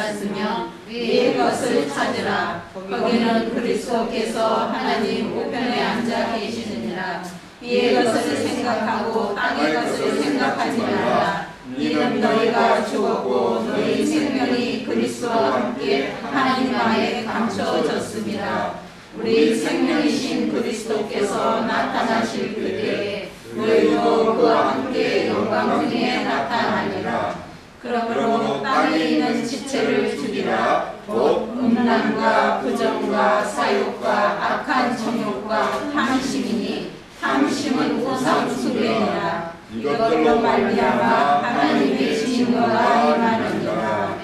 받았으며 위의 것을 찾으라. 거기는 그리스도께서 하나님 우편에 앉아 계시느니라. 위의 것을 생각하고 땅의 것을 생각하지 말라. 이는 너희가 죽었고 너희 생명이 그리스도와 함께 하나님 안에 감춰졌습니다. 우리 생명이신 그리스도께서 나타나실 그때에 너희도 그와 함께 영광 중에 나타나리라. 그러므로 땅에 있는 지체를 죽이라. 곧 음란과 부정과 사욕과 악한 정욕과 탐심이니 탐심은 우상 숭배니라. 이것들로 말미암아 하나님의 진노가 임하느니라.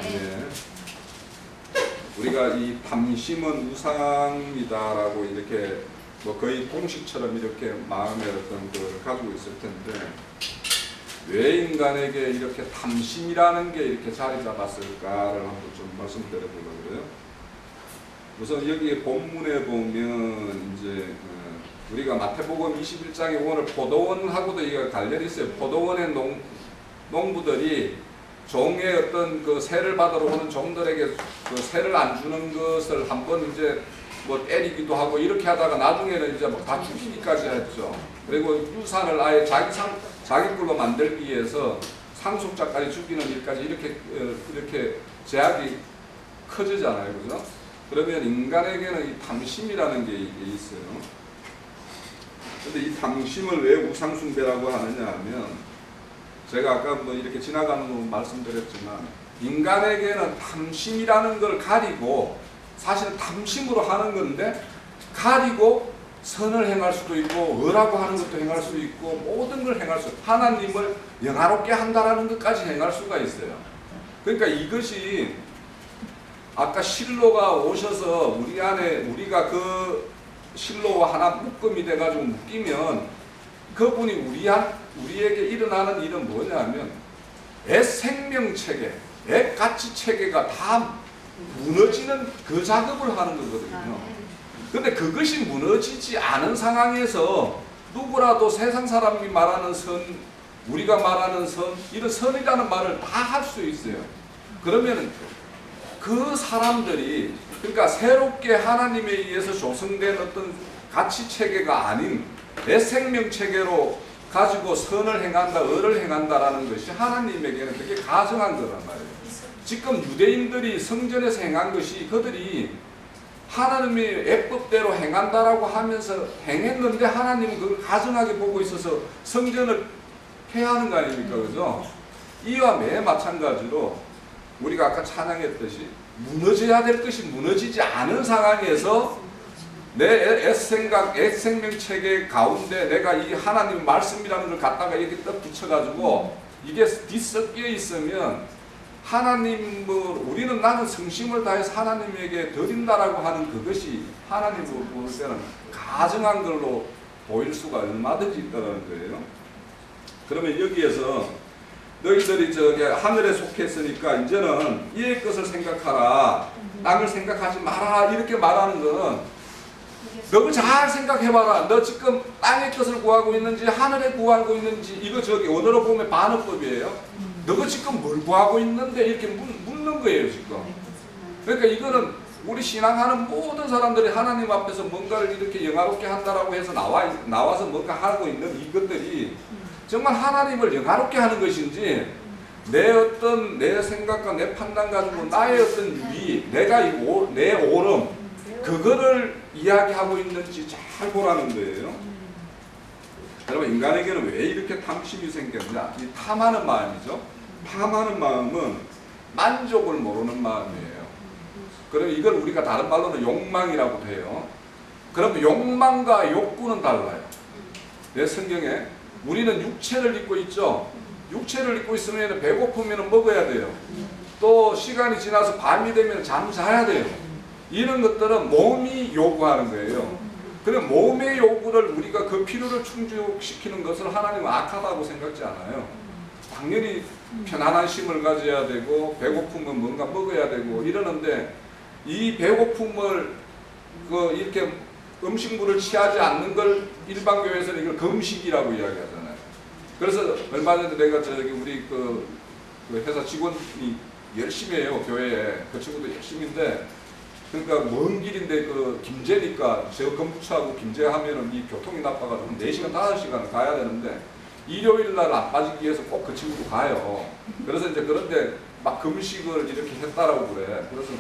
우리가 이 탐심은 우상이다라고 이렇게 뭐 거의 공식처럼 이렇게 마음의 어떤 걸 가지고 있을 텐데 왜 인간에게 이렇게 탐심이라는 게 이렇게 자리 잡았을까를 한번 좀 말씀드려 보려고 그래요. 우선 여기 본문에 보면 이제 우리가 마태복음 21장에 오늘 포도원하고도 이게 관련이 있어요. 포도원의 농부들이 종의 어떤 그 세를 받으러 오는 종들에게 그 세를 안 주는 것을 한번 이제 뭐 때리기도 하고 이렇게 하다가 나중에는 이제 뭐 다 죽이기까지 했죠. 그리고 유산을 아예 자기 걸로 만들기 위해서 상속자까지 죽이는 일까지 이렇게 제약이 커지잖아요, 그죠? 그러면 인간에게는 이 탐심이라는 게 이게 있어요. 근데 이 탐심을 왜 우상숭배라고 하느냐 하면 제가 아까 뭐 이렇게 지나가는 거 말씀드렸지만 인간에게는 탐심이라는 걸 가리고 사실 탐심으로 하는 건데 가리고 선을 행할 수도 있고 의라고 하는 것도 행할 수 있고 모든 걸 행할 수 하나님을 영화롭게 한다라는 것까지 행할 수가 있어요. 그러니까 이것이 아까 실로가 오셔서 우리 안에 우리가 그 실로와 하나 묶음이 돼가지고 묶이면 그분이 우리에게 일어나는 일은 뭐냐면 애 생명체계, 애 가치체계가 다 무너지는 그 작업을 하는 거거든요. 근데 그것이 무너지지 않은 상황에서 누구라도 세상 사람이 말하는 선, 우리가 말하는 선, 이런 선이라는 말을 다 할 수 있어요. 그러면 그 사람들이 그러니까 새롭게 하나님에 의해서 조성된 어떤 가치체계가 아닌 내 생명체계로 가지고 선을 행한다, 의를 행한다라는 것이 하나님에게는 되게 가증한 거란 말이에요. 지금 유대인들이 성전에서 행한 것이 그들이 하나님의 예법대로 행한다라고 하면서 행했는데 하나님은 그걸 가증하게 보고 있어서 성전을 폐하는 거 아닙니까? 그죠? 이와 매 마찬가지로 우리가 아까 찬양했듯이 무너져야 될 것이 무너지지 않은 상황에서 내 애생각, 애생명체계 가운데 내가 이 하나님 말씀이라는 걸 갖다가 이렇게 떡 붙여가지고 이게 뒤섞여 있으면 우리는 나는 성심을 다해서 하나님에게 드린다라고 하는 그것이 하나님으로 볼 때는 가증한 걸로 보일 수가 얼마든지 있다는 거예요. 그러면 여기에서 너희들이 저기 하늘에 속했으니까 이제는 이의 것을 생각하라. 땅을 생각하지 마라. 이렇게 말하는 거는 너를 잘 생각해봐라. 너 지금 땅의 것을 구하고 있는지 하늘에 구하고 있는지 이거 저기 언어로 보면 반어법이에요. 너가 지금 뭘 구하고 있는데 이렇게 묻는 거예요 지금. 그러니까 이거는 우리 신앙하는 모든 사람들이 하나님 앞에서 뭔가를 이렇게 영화롭게 한다라고 해서 나와서 뭔가 하고 있는 이것들이 정말 하나님을 영화롭게 하는 것인지 내 생각과 내 판단 가지고 나의 어떤 유의, 내 오름 그거를 이야기하고 있는지 잘 보라는 거예요. 여러분 인간에게는 왜 이렇게 탐심이 생겼냐? 이 탐하는 마음이죠. 탐하는 마음은 만족을 모르는 마음이에요. 그럼 이걸 우리가 다른 말로는 욕망이라고 해요. 그럼 욕망과 욕구는 달라요. 내 성경에 우리는 육체를 입고 있죠. 육체를 입고 있으면 배고프면 먹어야 돼요. 또 시간이 지나서 밤이 되면 잠자야 돼요. 이런 것들은 몸이 요구하는 거예요. 그럼 몸의 요구를 우리가 그 필요를 충족시키는 것을 하나님은 악하다고 생각지 않아요. 당연히 편안한 쉼을 가져야 되고 배고프면 뭔가 먹어야 되고 이러는데 이 배고픔을 이렇게 음식물을 취하지 않는 걸 일반교회에서는 이걸 금식이라고 이야기하잖아요. 그래서 얼마 전에 내가 우리 그 회사 직원이 열심히 해요. 교회에. 그 친구도 열심인데 그러니까 먼 길인데 그 김제니까 저 건부차하고 김제 하면은 이 교통이 나빠가지고 4시간 5시간 가야 되는데 일요일 날 안 빠지기 위해서 꼭 그 친구도 가요. 그래서 이제 그런데 막 금식을 이렇게 했다라고 그래. 그래서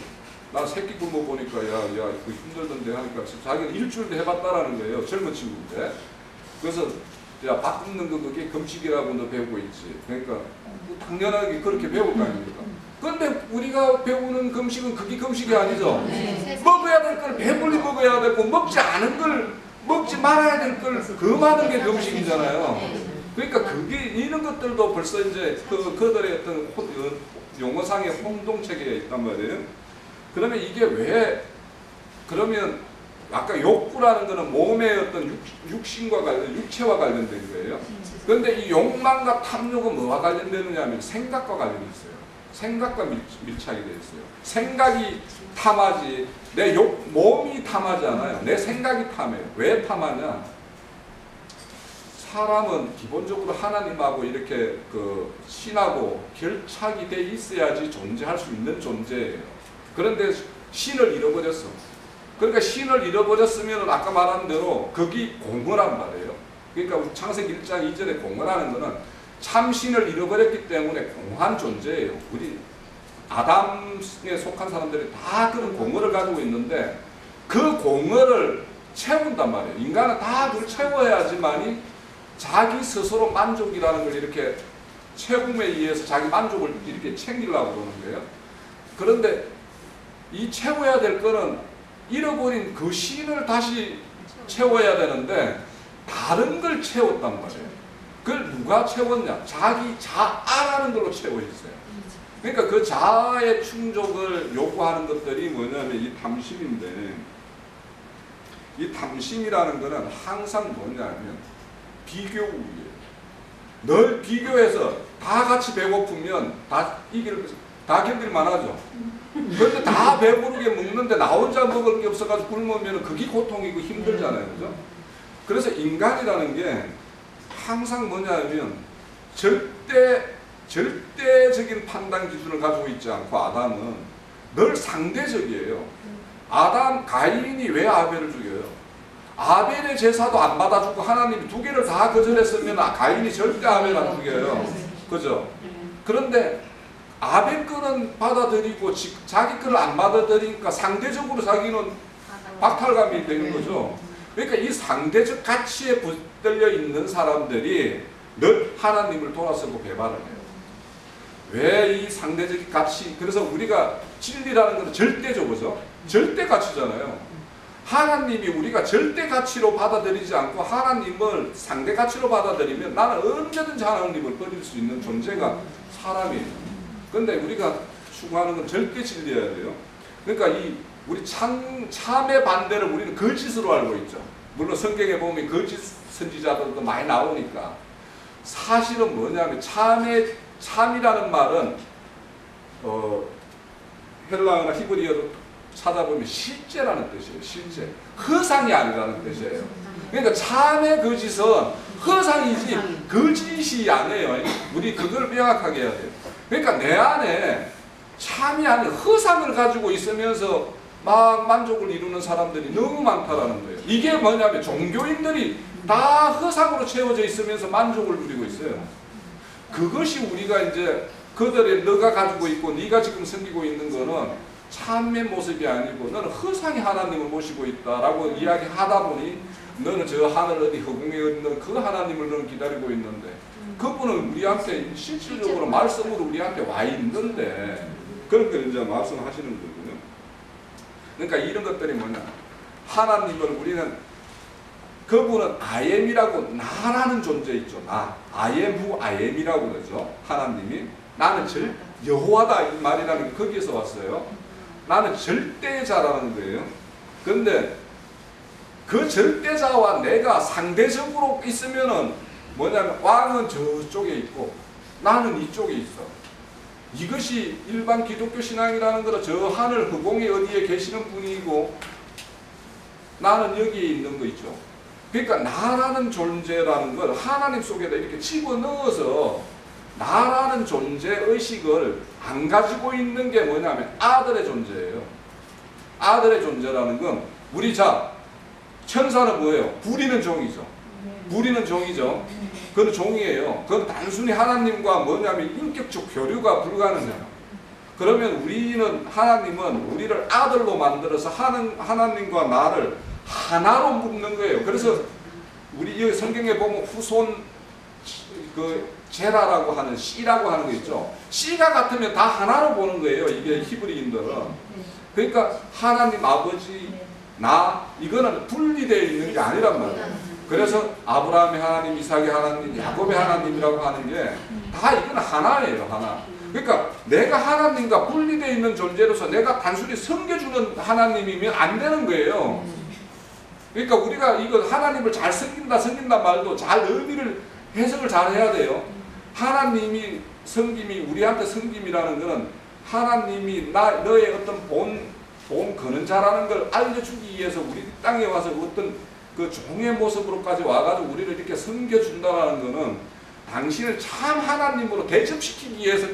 난 새끼 굶어 보니까 야 그 힘들던데 하니까 자기는 일주일도 해봤다라는 거예요. 젊은 친구인데. 그래서 야 밥 굶는 거 그게 금식이라고 너 배우고 있지. 그러니까 당연하게 그렇게 배울 거 아닙니까? 근데 우리가 배우는 금식은 그게 금식이 아니죠. 먹어야 될 걸 배불리 먹어야 되고 먹지 않은 걸 먹지 말아야 될 걸 금하는 게 금식이잖아요. 그러니까 그게 이런 것들도 벌써 이제 그들의 어떤 용어상의 혼동체계에 있단 말이에요. 그러면 이게 왜 그러면 아까 욕구라는 거는 몸의 어떤 육신과 육체와 관련된 거예요. 그런데 이 욕망과 탐욕은 뭐와 관련되느냐 하면 생각과 관련이 있어요. 생각과 밀착이 되어 있어요. 생각이 탐하지 내 몸이 탐하지 않아요. 내 생각이 탐해요. 왜 탐하냐? 사람은 기본적으로 하나님하고 이렇게 그 신하고 결착이 돼 있어야지 존재할 수 있는 존재예요. 그런데 신을 잃어버렸어. 그러니까 신을 잃어버렸으면 아까 말한 대로 거기 공허란 말이에요. 그러니까 창세기 1장 2절에 공허라는 거는 참신을 잃어버렸기 때문에 공허한 존재예요. 우리 아담에 속한 사람들이 다 그런 공허를 가지고 있는데 그 공허를 채운단 말이에요. 인간은 다 그걸 채워야지만이 자기 스스로 만족이라는 걸 이렇게 채움에 의해서 자기 만족을 이렇게 챙기려고 그러는 거예요. 그런데 이 채워야 될 거는 잃어버린 그 신을 다시 채워야 되는데 다른 걸 채웠단 말이에요. 그걸 누가 채웠냐? 자기 자아라는 걸로 채워 있어요. 그러니까 그 자아의 충족을 요구하는 것들이 뭐냐면 이 탐심인데 이 탐심이라는 거는 항상 뭐냐면 비교우예요. 늘 비교해서 다 같이 배고프면 다 견딜만 하죠. 그런데 다 배부르게 먹는데 나 혼자 먹을 게 없어가지고 굶으면 그게 고통이고 힘들잖아요. 그죠? 그래서 인간이라는 게 항상 뭐냐면 절대적인 판단 기준을 가지고 있지 않고 아담은 늘 상대적이에요. 가인이 왜 아벨을 죽여요? 아벨의 제사도 안 받아주고 하나님이 2개를 다 거절했으면 가인이 절대 아벨 안 죽여요. 그죠? 그런데 아벨 거는 받아들이고 자기 거를 안 받아들이니까 상대적으로 자기는 박탈감이 되는 거죠. 그러니까 이 상대적 가치에 붙들려 있는 사람들이 늘 하나님을 돌아서고 배반을 해요. 왜 이 상대적 가치? 그래서 우리가 진리라는 것은 절대적이죠. 절대 가치잖아요. 하나님이 우리가 절대 가치로 받아들이지 않고 하나님을 상대 가치로 받아들이면 나는 언제든지 하나님을 버릴 수 있는 존재가 사람이에요. 그런데 우리가 추구하는 건 절대 진리여야 돼요. 그러니까 우리 참의 반대를 우리는 거짓으로 알고 있죠. 물론 성경에 보면 거짓 선지자들도 많이 나오니까 사실은 뭐냐면 참이라는 말은 헬라어나 히브리어로 찾아보면 실제라는 뜻이에요. 실제. 허상이 아니라는 뜻이에요. 그러니까 참의 거짓은 허상이지 거짓이 아니에요. 우리 그걸 명확하게 해야 돼요. 그러니까 내 안에 참이 아닌 허상을 가지고 있으면서 막 만족을 이루는 사람들이 너무 많다라는 거예요. 이게 뭐냐면 종교인들이 다 허상으로 채워져 있으면서 만족을 누리고 있어요. 그것이 우리가 이제 그들의 너가 가지고 있고 네가 지금 섬기고 있는 거는 참의 모습이 아니고 너는 허상의 하나님을 모시고 있다라고 이야기하다 보니 너는 저 하늘 어디 허공에 있는 그 하나님을 너는 기다리고 있는데 그분은 우리한테 실질적으로 말씀으로 우리한테 와 있는데 그런 걸 이제 말씀하시는 거거든요. 그러니까 이런 것들이 뭐냐? 하나님을 우리는 그분은 I am이라고 나라는 존재 있죠. 나. I am who I am이라고 그러죠. 하나님이 나는 여호와다 이 말이라는 게 거기에서 왔어요. 나는 절대자라는 거예요. 그런데 그 절대자와 내가 상대적으로 있으면은 뭐냐면 왕은 저쪽에 있고 나는 이쪽에 있어. 이것이 일반 기독교 신앙이라는 거는 저 하늘 허공에 어디에 계시는 분이고 나는 여기에 있는 거 있죠. 그러니까 나라는 존재라는 걸 하나님 속에다 이렇게 집어넣어서 나라는 존재 의식을 안 가지고 있는 게 뭐냐면 아들의 존재예요. 아들의 존재라는 건 우리 천사는 뭐예요? 부리는 종이죠. 부리는 종이죠. 그건 종이에요. 그건 단순히 하나님과 뭐냐면 인격적 교류가 불가능해요. 그러면 하나님은 우리를 아들로 만들어서 하나님과 나를 하나로 묶는 거예요. 그래서 우리 여기 성경에 보면 후손 제라라고 하는 씨라고 하는 거 있죠. 씨가 같으면 다 하나로 보는 거예요. 이게 히브리인들은. 그러니까 하나님 아버지 나 이거는 분리되어 있는 게 아니란 말이에요. 그래서 아브라함의 하나님, 이삭의 하나님, 야곱의 하나님이라고 하는 게 다 이건 하나예요. 하나. 그러니까 내가 하나님과 분리되어 있는 존재로서 내가 단순히 섬겨주는 하나님이면 안 되는 거예요. 그러니까 우리가 이거 하나님을 잘 섬긴다 말도 잘 의미를 해석을 잘 해야 돼요. 하나님이 섬김이 우리한테 섬김이라는 것은 하나님이 너의 어떤 본 거는자라는 걸 알려주기 위해서 우리 땅에 와서 어떤 그 종의 모습으로까지 와가지고 우리를 이렇게 섬겨준다라는 것은 당신을 참 하나님으로 대접시키기 위해서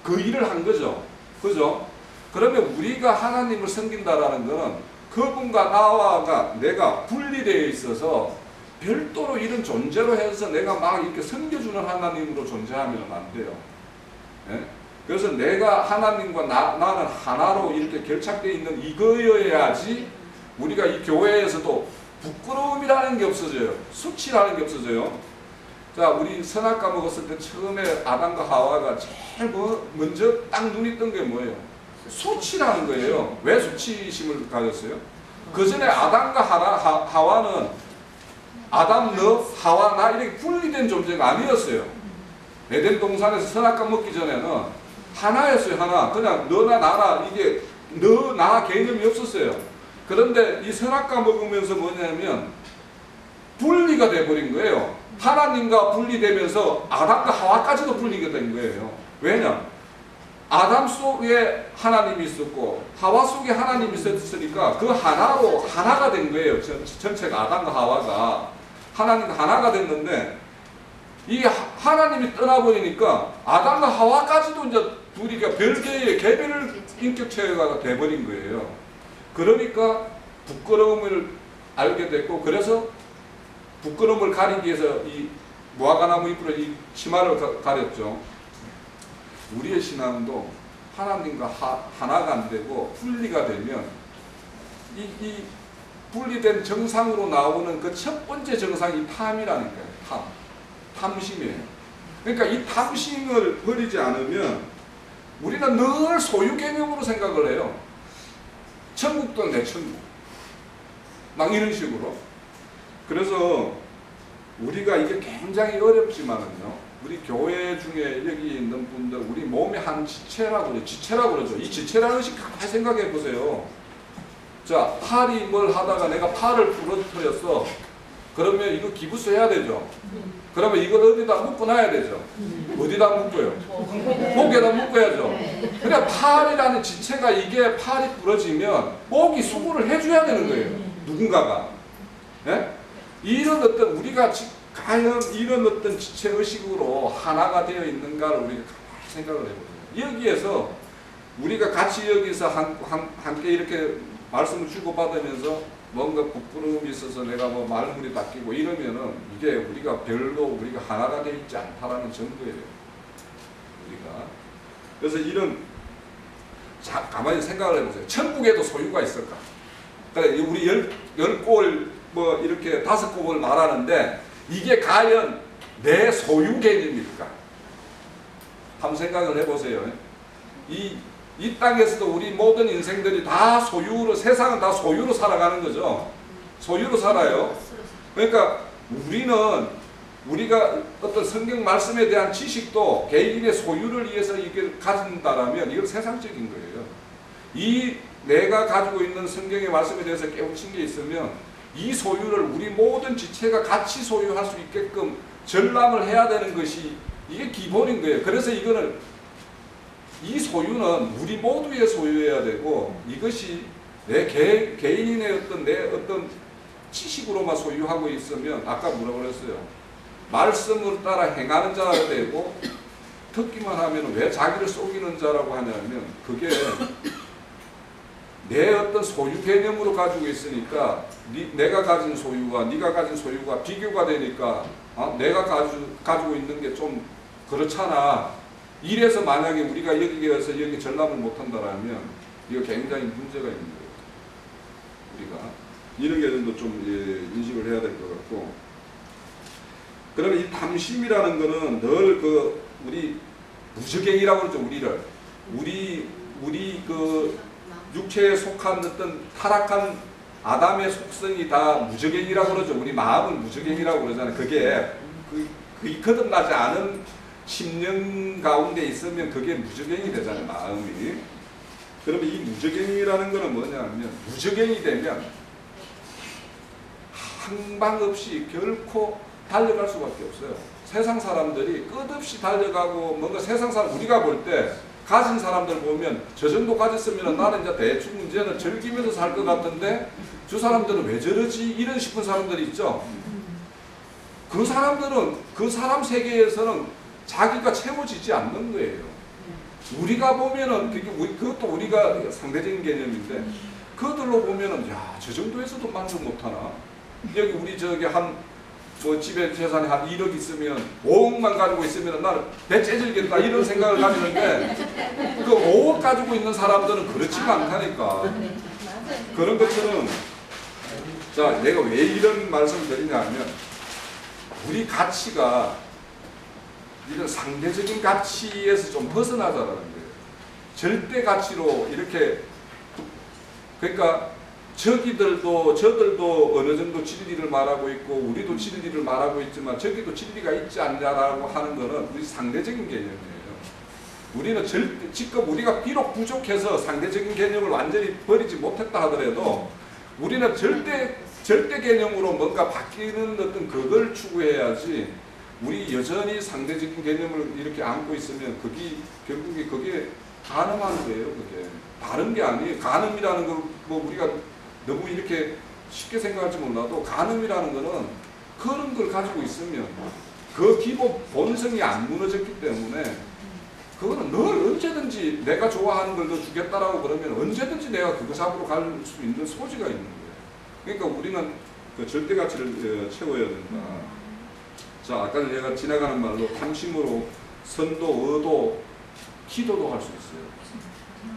그 일을 한 거죠. 그죠? 그러면 우리가 하나님을 섬긴다라는 것은 그분과 나와가 내가 분리되어 있어서 별도로 이런 존재로 해서 내가 막 이렇게 섬겨주는 하나님으로 존재하면 안 돼요. 예? 그래서 내가 하나님과 나는 하나로 이렇게 결착되어 있는 이거여야지 우리가 이 교회에서도 부끄러움이라는 게 없어져요. 수치라는 게 없어져요. 자, 우리 선악과 먹었을 때 처음에 아담과 하와가 제일 먼저 딱 눈이 뜬 게 뭐예요? 수치라는 거예요. 왜 수치심을 가졌어요? 그 전에 아담과 하와는 아담, 너, 하와, 나 이렇게 분리된 존재가 아니었어요. 에덴 동산에서 선악과 먹기 전에는 하나였어요. 하나. 그냥 너나 나나 이게 너, 나 개념이 없었어요. 그런데 이 선악과 먹으면서 뭐냐면 분리가 돼버린 거예요. 하나님과 분리되면서 아담과 하와까지도 분리가 된 거예요. 왜냐? 아담 속에 하나님이 있었고 하와 속에 하나님이 있었으니까 그 하나로 하나가 된 거예요. 전체가 아담과 하와가 하나님과 하나가 됐는데 이 하나님이 떠나버리니까 아담과 하와까지도 이제 둘이가 별개의 개별 인격체가 돼버린 거예요. 그러니까 부끄러움을 알게 됐고 그래서 부끄러움을 가리기 위해서 이 무화과나무 잎으로 이 치마를 가렸죠. 우리의 신앙도 하나님과 하나가 안 되고 분리가 되면 이 분리된 정상으로 나오는 그 첫 번째 정상이 탐이라니까요. 탐심이에요. 그러니까 이 탐심을 버리지 않으면 우리는 늘 소유 개념으로 생각을 해요. 천국도 내 천국. 막 이런 식으로. 그래서 우리가 이게 굉장히 어렵지만은요. 우리 교회 중에 여기 있는 분들 우리 몸의 한 지체라고 그러죠. 지체라고 그러죠. 이 지체라는 것이 가만히 생각해 보세요. 자, 팔이 뭘 하다가 내가 팔을 부러뜨렸어. 그러면 이거 기부스 해야 되죠. 그러면 이걸 어디다 묶어놔야 되죠. 어디다 묶어요? 목에다 묶어야죠. 그러니까 팔이라는 지체가 이게 팔이 부러지면 목이 수고를 해줘야 되는 거예요. 누군가가. 네? 이런 어떤 우리가 과연 이런 어떤 지체의식으로 하나가 되어 있는가를 우리가 가만히 생각을 해보세요. 여기에서 우리가 같이 여기서 함께 이렇게 말씀을 주고받으면서 뭔가 부끄러움이 있어서 내가 뭐 말문이 닦이고 이러면은 이게 우리가 별로 우리가 하나가 되어 있지 않다라는 증거예요. 우리가. 그래서 이런 가만히 생각을 해보세요. 천국에도 소유가 있을까? 그래, 우리 열 골 뭐 이렇게 5곡을 말하는데 이게 과연 내 소유 개념일까? 한번 생각을 해보세요. 이 땅에서도 우리 모든 인생들이 다 소유로, 세상은 다 소유로 살아가는 거죠. 소유로 살아요. 그러니까 우리가 어떤 성경 말씀에 대한 지식도 개인의 소유를 위해서 이게 가진다라면 이건 세상적인 거예요. 내가 가지고 있는 성경의 말씀에 대해서 깨우친 게 있으면 이 소유를 우리 모든 지체가 같이 소유할 수 있게끔 전람을 해야 되는 것이 이게 기본인 거예요. 그래서 이 소유는 우리 모두의 소유여야 되고 이것이 내 개인의 내 어떤 지식으로만 소유하고 있으면 아까 뭐라고 그랬어요? 말씀을 따라 행하는 자가 되고 듣기만 하면 왜 자기를 속이는 자라고 하냐면 그게 내 어떤 소유 개념으로 가지고 있으니까 내가 가진 소유와 네가 가진 소유가 비교가 되니까 내가 가지고 있는 게 좀 그렇잖아. 이래서 만약에 우리가 여기 와서 여기 전람을 못한다라면 이거 굉장히 문제가 있는 거예요. 우리가 이런 개념도 좀 인식을 해야 될 것 같고, 그러면 이 탐심이라는 거는 늘 그 우리 무저갱이라고 그러죠. 우리 그 육체에 속한 어떤 타락한 아담의 속성이 다 무저갱이라고 그러죠. 우리 마음은 무저갱이라고 그러잖아요. 그게 그 거듭나지 않은 심령 가운데 있으면 그게 무저갱이 되잖아요. 마음이. 그러면 이 무저갱이라는 거는 뭐냐면 무저갱이 되면 항방 없이 결코 달려갈 수밖에 없어요. 세상 사람들이 끝없이 달려가고 뭔가 세상 사람 우리가 볼 때 가진 사람들 보면 저 정도 가졌으면 나는 이제 대충 이제는 즐기면서 살 것 같은데 저 사람들은 왜 저러지? 이런 싶은 사람들이 있죠. 그 사람들은 그 사람 세계에서는 자기가 채워지지 않는 거예요. 우리가 보면은 그것도 우리가 상대적인 개념인데 그들로 보면은 야, 저 정도에서도 만족 못하나? 여기 우리 저기 뭐 집에 재산이 한 1억 있으면 5억만 가지고 있으면 나는 배 째질겠다 이런 생각을 가지는데 그 5억 가지고 있는 사람들은 그렇지가 않다니까. 그런 것처럼 자, 내가 왜 이런 말씀을 드리냐면 우리 가치가 이런 상대적인 가치에서 좀 벗어나자라는 거예요. 절대 가치로 이렇게, 그러니까 저들도 어느 정도 진리를 말하고 있고 우리도 진리를 말하고 있지만 저기도 진리가 있지 않냐라고 하는 것은 우리 상대적인 개념이에요. 우리는 지금 우리가 비록 부족해서 상대적인 개념을 완전히 버리지 못했다 하더라도 우리는 절대 개념으로 뭔가 바뀌는 어떤 그걸 추구해야지, 우리 여전히 상대적인 개념을 이렇게 안고 있으면 결국에 그게 가늠하는 거예요. 그게 다른 게 아니에요. 가늠이라는 거 뭐 우리가 너무 이렇게 쉽게 생각할지 몰라도 가늠이라는 거는 그런 걸 가지고 있으면 그 기본 본성이 안 무너졌기 때문에 그거는 늘 언제든지 내가 좋아하는 걸 너 주겠다라고 그러면 언제든지 내가 그거 잡으러 갈 수 있는 소지가 있는 거예요. 그러니까 우리는 그 절대 가치를 채워야 된다. 자, 아까 내가 지나가는 말로 탐심으로 선도, 의도, 기도도 할 수 있어요.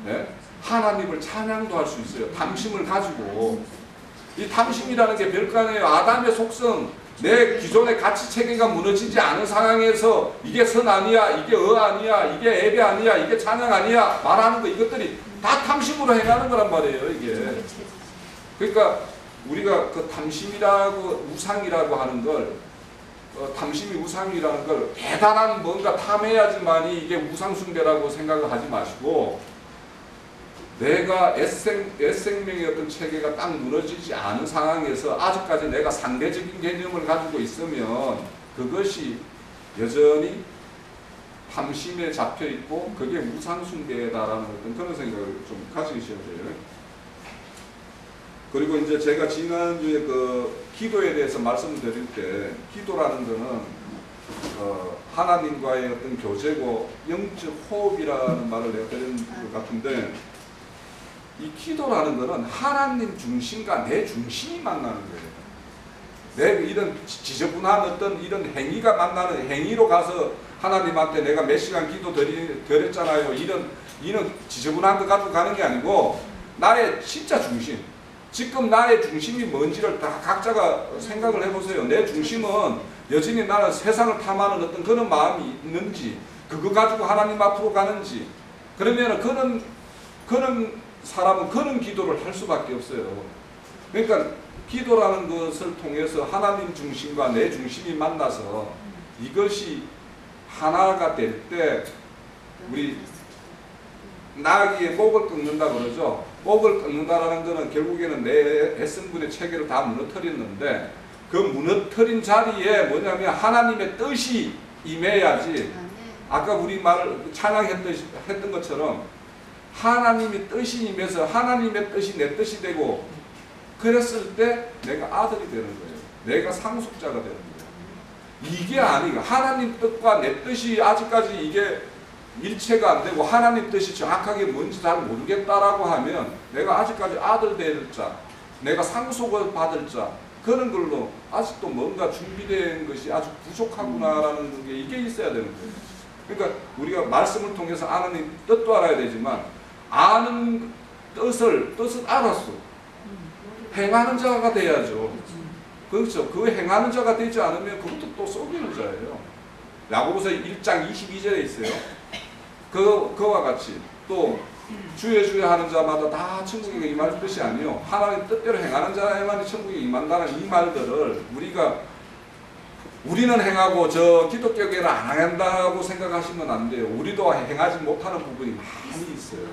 네? 하나님을 찬양도 할 수 있어요. 탐심을 가지고. 이 탐심이라는 게 별거 아니에요. 아담의 속성, 내 기존의 가치 체계가 무너지지 않은 상황에서 이게 선 아니야, 이게 아니야, 이게 예배 아니야, 이게 찬양 아니야 말하는 거, 이것들이 다 탐심으로 행하는 거란 말이에요. 이게. 그러니까 우리가 그 탐심이라고 우상이라고 하는 걸, 탐심이 우상이라는 걸 대단한 뭔가 탐해야지만이 이게 우상숭배라고 생각을 하지 마시고, 내가 애생명의 어떤 체계가 딱 무너지지 않은 상황에서 아직까지 내가 상대적인 개념을 가지고 있으면 그것이 여전히 탐심에 잡혀 있고 그게 우상숭배다라는 어떤 그런 생각을 좀 가지셔야 돼요. 그리고 이제 제가 지난주에 그 기도에 대해서 말씀을 드릴 때, 기도라는 거는 하나님과의 어떤 교제고 영적 호흡이라는 말을 내가 드린 것 같은데, 이 기도라는 거는 하나님 중심과 내 중심이 만나는 거예요. 내 이런 지저분한 어떤 이런 행위가 만나는 행위로 가서 하나님한테 내가 몇 시간 기도 드렸잖아요. 이런 지저분한 거 가지고 가는 게 아니고 나의 진짜 중심. 지금 나의 중심이 뭔지를 다 각자가 생각을 해보세요. 내 중심은 여전히 나는 세상을 탐하는 어떤 그런 마음이 있는지, 그거 가지고 하나님 앞으로 가는지, 그러면 그런 사람은 그런 기도를 할 수밖에 없어요. 그러니까 기도라는 것을 통해서 하나님 중심과 내 중심이 만나서 이것이 하나가 될 때 우리 나귀의 목을 끊는다 그러죠. 목을 끊는다라는 것은 결국에는 내 애성분의 체계를 다 무너뜨렸는데, 그 무너뜨린 자리에 뭐냐면 하나님의 뜻이 임해야지. 아까 우리 찬양했던 것처럼 하나님의 뜻이 임해서 하나님의 뜻이 내 뜻이 되고, 그랬을 때 내가 아들이 되는 거예요. 내가 상속자가 되는 거예요. 이게 아니고 하나님 뜻과 내 뜻이 아직까지 이게 일체가 안 되고 하나님 뜻이 정확하게 뭔지 잘 모르겠다라고 하면 내가 아직까지 아들 될 자, 내가 상속을 받을 자, 그런 걸로 아직도 뭔가 준비된 것이 아주 부족하구나라는 게 이게 있어야 되는 거예요. 그러니까 우리가 말씀을 통해서 하나님 뜻도 알아야 되지만 아는 뜻을 알았어. 행하는 자가 돼야죠. 그렇죠. 그 행하는 자가 되지 않으면 그것도 또 속이는 자예요. 야고보서 1장 22절에 있어요. 그와 같이 또 주여 주여 하는 자마다 다 천국에 임할 뜻이 아니요 하나님 뜻대로 행하는 자에만 천국에 임한다는 이 말들을 우리는 행하고 저 기독교계는 안 한다고 생각하시면 안 돼요. 우리도 행하지 못하는 부분이 많이 있어요.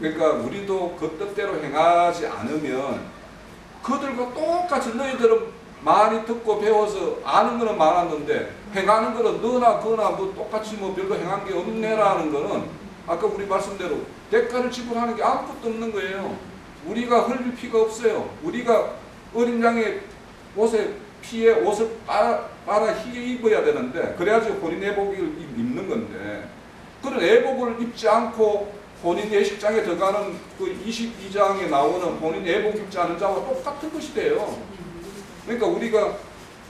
그러니까 우리도 그 뜻대로 행하지 않으면 그들과 똑같이 너희들은 많이 듣고 배워서 아는 거는 많았는데 행하는 거는 너나 그나 뭐 똑같이 뭐 별로 행한 게 없네라는 거는 아까 우리 말씀대로 대가를 지불하는 게 아무것도 없는 거예요. 우리가 흘릴 피가 없어요. 우리가 어린 양의 피에 옷을 빨아 희게 입어야 되는데 그래야지 혼인 예복을 입는 건데 그런 예복을 입지 않고 혼인 예식장에 들어가는 그 22장에 나오는 혼인 예복 입지 않은 자와 똑같은 것이 돼요. 그러니까 우리가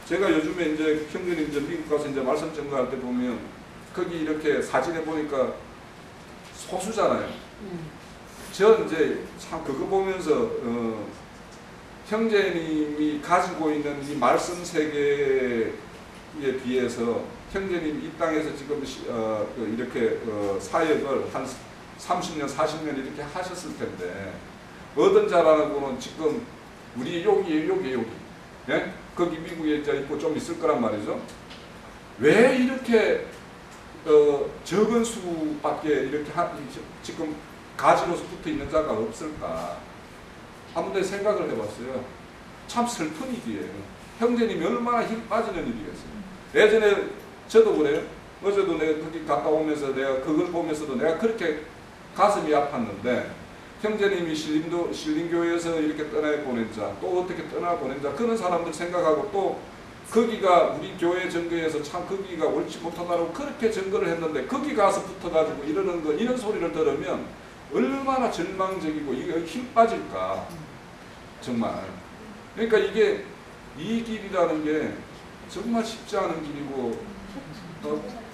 제가 요즘에 이제 형님이 이제 미국 가서 이제 말씀 전가할 때 보면 거기 이렇게 사진에 보니까 소수잖아요. 저 이제 참 그거 보면서 형제님이 가지고 있는 이 말씀 세계에 비해서 형제님 이 땅에서 지금 이렇게 사역을 한 30년, 40년 이렇게 하셨을 텐데 어떤 자라고는 지금 우리 여기 예? 거기 미국에 있고 좀 있을 거란 말이죠. 왜 이렇게 적은 수밖에 이렇게 지금 가지로서 붙어 있는 자가 없을까? 한번 생각을 해봤어요. 참 슬픈 일이에요. 형제님이 얼마나 힘 빠지는 일이겠어요. 예전에 저도 그래요. 어제도 내가 거기 갔다 오면서 내가 그걸 보면서도 내가 그렇게 가슴이 아팠는데 형제님이 신림교회에서 이렇게 떠나보낸 자, 또 어떻게 떠나보낸 자, 그런 사람들 생각하고 또 거기가 우리 교회 전거에서 참 거기가 옳지 못하다고 그렇게 전거를 했는데 거기 가서 붙어가지고 이러는 거, 이런 소리를 들으면 얼마나 절망적이고 이게 힘 빠질까. 정말. 그러니까 이게 이 길이라는 게 정말 쉽지 않은 길이고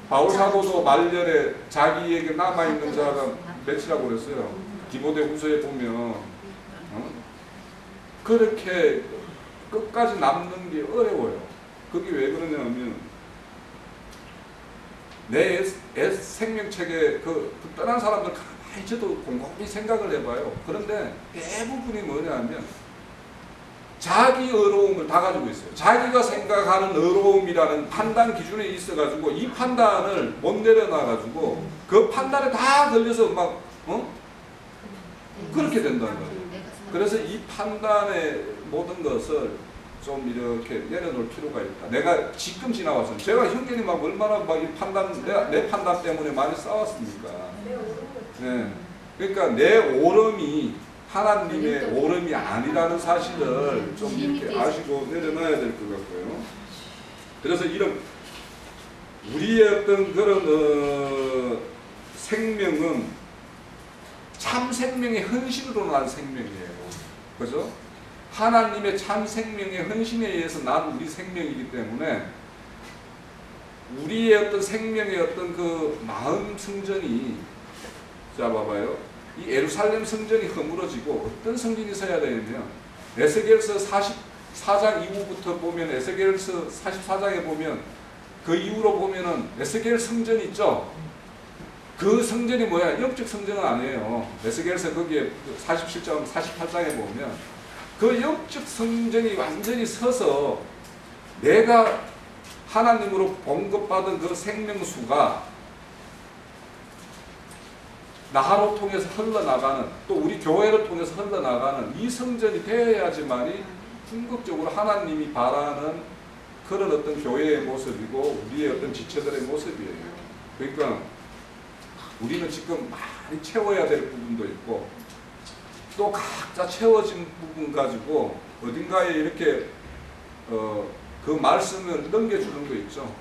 바울 사도도 말년에 자기에게 남아있는 자가 몇이라고 그랬어요. 디모데 후서에 보면 그렇게 끝까지 남는 게 어려워요. 그게 왜 그러냐면 내 생명책에 그 떠난 사람들 가만히 저도 곰곰이 생각을 해봐요. 그런데 대부분이 뭐냐면 자기 의로움을 다 가지고 있어요. 자기가 생각하는 의로움이라는 판단 기준에 있어가지고 이 판단을 못 내려놔가지고 그 판단에 다 걸려서 막 그렇게 된다는 거예요. 그래서 이 판단의 모든 것을 좀 이렇게 내려놓을 필요가 있다. 내가 지금 지나왔어요. 제가 형제님하고 얼마나 막 이 판단, 내 판단 때문에 많이 싸웠습니까? 네. 그러니까 내 오름이 하나님의 오름이 아니라는 사실을 좀 이렇게 아시고 내려놔야 될 것 같고요. 그래서 이런 우리의 어떤 그런 생명은 참 생명의 헌신으로 난 생명이에요. 그죠? 하나님의 참 생명의 헌신에 의해서 난 우리 생명이기 때문에 우리의 어떤 생명의 어떤 그 마음 성전이 자 봐봐요. 이 예루살렘 성전이 허물어지고 어떤 성전이 서야 되냐면 에스겔서 44장 이후부터 보면 에스겔서 44장에 보면 그 이후로 보면은 에스겔 성전 있죠. 그 성전이 뭐야? 영적 성전은 아니에요. 에스겔서 거기에 47장, 48장에 보면 그 영적 성전이 완전히 서서 내가 하나님으로 봉급받은 그 생명수가 나로 통해서 흘러나가는 또 우리 교회를 통해서 흘러나가는 이 성전이 되어야지만이 궁극적으로 하나님이 바라는 그런 어떤 교회의 모습이고 우리의 어떤 지체들의 모습이에요. 그러니까 우리는 지금 많이 채워야 될 부분도 있고 또 각자 채워진 부분 가지고 어딘가에 이렇게 그 말씀을 넘겨주는 거 있죠.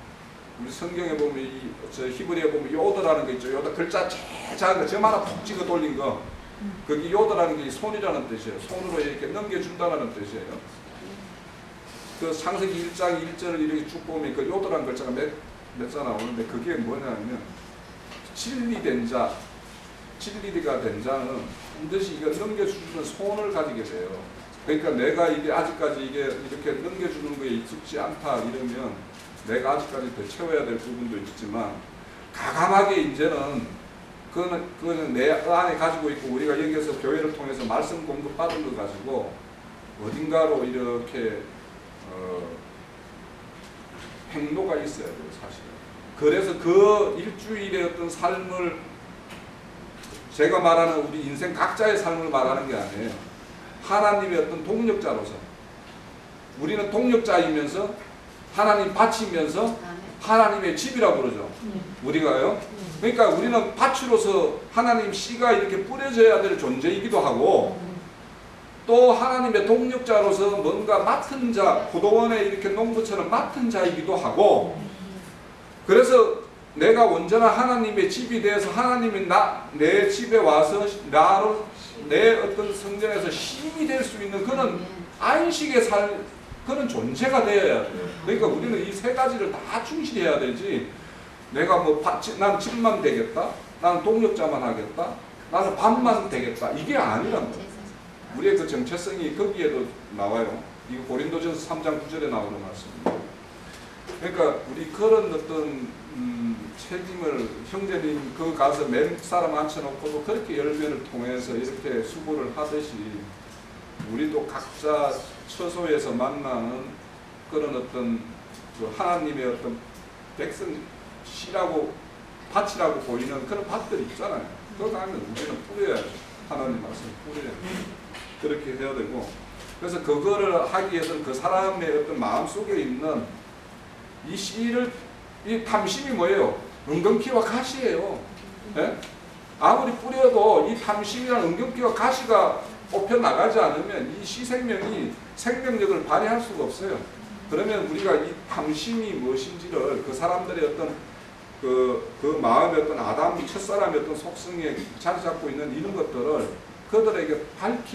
우리 성경에 보면 저 히브리에 보면 요더라는 거 있죠. 요더 글자 제일 작은 거, 점 하나 푹 찍어 돌린 거. 거기 요더라는 게 손이라는 뜻이에요. 손으로 이렇게 넘겨준다는 뜻이에요. 그 창세기 1장 1절을 이렇게 쭉 보면 그 요더라는 글자가 몇 자 나오는데 그게 뭐냐면 진리된 자, 진리가 된 자는 반드시 이거 넘겨주는 손을 가지게 돼요. 그러니까 내가 이게 아직까지 이게 이렇게 넘겨주는 거에 익숙지 않다 이러면 내가 아직까지 더 채워야 될 부분도 있지만 가감하게 이제는 그거는 내 안에 가지고 있고 우리가 여기서 교회를 통해서 말씀 공급 받은 거 가지고 어딘가로 이렇게 행로가 있어야 돼요, 사실은. 그래서 그 일주일의 어떤 삶을 제가 말하는 우리 인생 각자의 삶을 말하는 게 아니에요. 하나님의 어떤 동력자로서 우리는 동력자이면서 하나님 밭이면서 하나님의 집이라고 그러죠. 우리가요. 그러니까 우리는 밭으로서 하나님 씨가 이렇게 뿌려져야 될 존재이기도 하고 또 하나님의 동력자로서 뭔가 맡은 자, 포도원에 이렇게 농부처럼 맡은 자이기도 하고 그래서 내가 온전한 하나님의 집이 되어서 하나님이 내 집에 와서 나로 내 어떤 성전에서 신이 될 수 있는 그런 안식의 그런 존재가 되어야 돼요. 그러니까 우리는 이 세 가지를 다 충실해야 되지 내가 난 집만 되겠다, 나는 동력자만 하겠다, 나는 밥만 되겠다 이게 아니란 거예요. 우리의 그 정체성이 거기에도 나와요. 이거 고린도전서 3장 9절에 나오는 말씀입니다. 그러니까 우리 그런 어떤 책임을 형제님 그 가서 몇 사람 앉혀놓고도 그렇게 열변을 통해서 이렇게 수고를 하듯이 우리도 각자 처소에서 만나는 그런 어떤 그 하나님의 어떤 백성 씨라고 밭이라고 보이는 그런 밭들이 있잖아요. 그거 가면 우리는 뿌려야죠. 하나님 말씀 뿌려야죠. 그렇게 해야 되고 그래서 그거를 하기 위해서는 그 사람의 어떤 마음속에 있는 이 씨를 이 탐심이 뭐예요? 은근키와 가시예요. 예? 아무리 뿌려도 이 탐심이란 은근키와 가시가 뽑혀 나가지 않으면 이 씨 생명이 생명력을 발휘할 수가 없어요. 그러면 우리가 이 탐심이 무엇인지를 그 사람들의 어떤 그 마음의 어떤 아담 첫사람의 어떤 속성에 자리 잡고 있는 이런 것들을 그들에게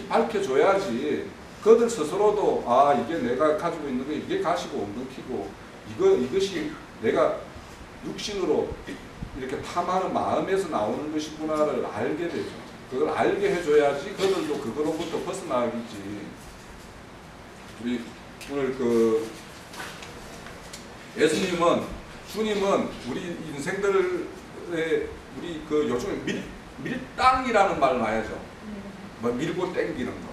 밝혀줘야지 그들 스스로도 아 이게 내가 가지고 있는 게 이게 가시고 은근키고 이것이 내가 육신으로 이렇게 탐하는 마음에서 나오는 것이구나를 알게 되죠. 그걸 알게 해줘야지 그들도 그거로부터 벗어나겠지. 우리 오늘 주님은 우리 인생들의 우리 요즘에 밀당이라는 말을 많이하죠. 뭐 밀고 땡기는 거.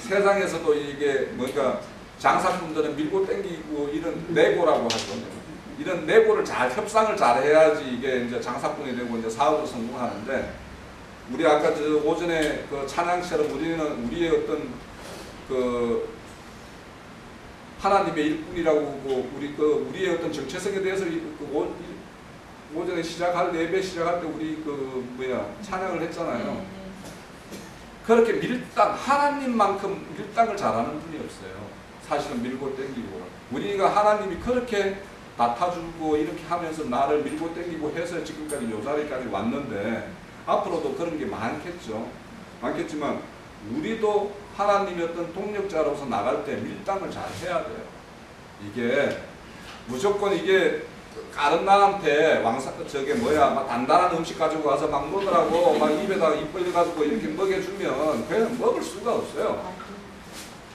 세상에서도 이게 뭔가 장사꾼들은 밀고 땡기고 이런 내고라고 하죠. 이런 내고를 협상을 잘 해야지 이게 이제 장사꾼이 되고 이제 사업으로 성공하는데 우리 아까 오전에 그 찬양처럼 우리는 우리의 어떤 하나님의 일꾼이라고 우리의 어떤 정체성에 대해서 오전에 예배 시작할 때 우리 찬양을 했잖아요. 그렇게 하나님만큼 밀당을 잘하는 분이 없어요. 사실은 밀고 땡기고 우리가 하나님이 그렇게 나타주고 이렇게 하면서 나를 밀고 땡기고 해서 지금까지 요 자리까지 왔는데 앞으로도 그런 게 많겠지만 우리도 하나님의 어떤 동력자로서 나갈 때 밀당을 잘 해야 돼요. 이게 무조건 이게 다른 나한테 막 단단한 음식 가지고 와서 막 먹으라고 막 입에다가 입 벌려가지고 이렇게 먹여주면 그냥 먹을 수가 없어요.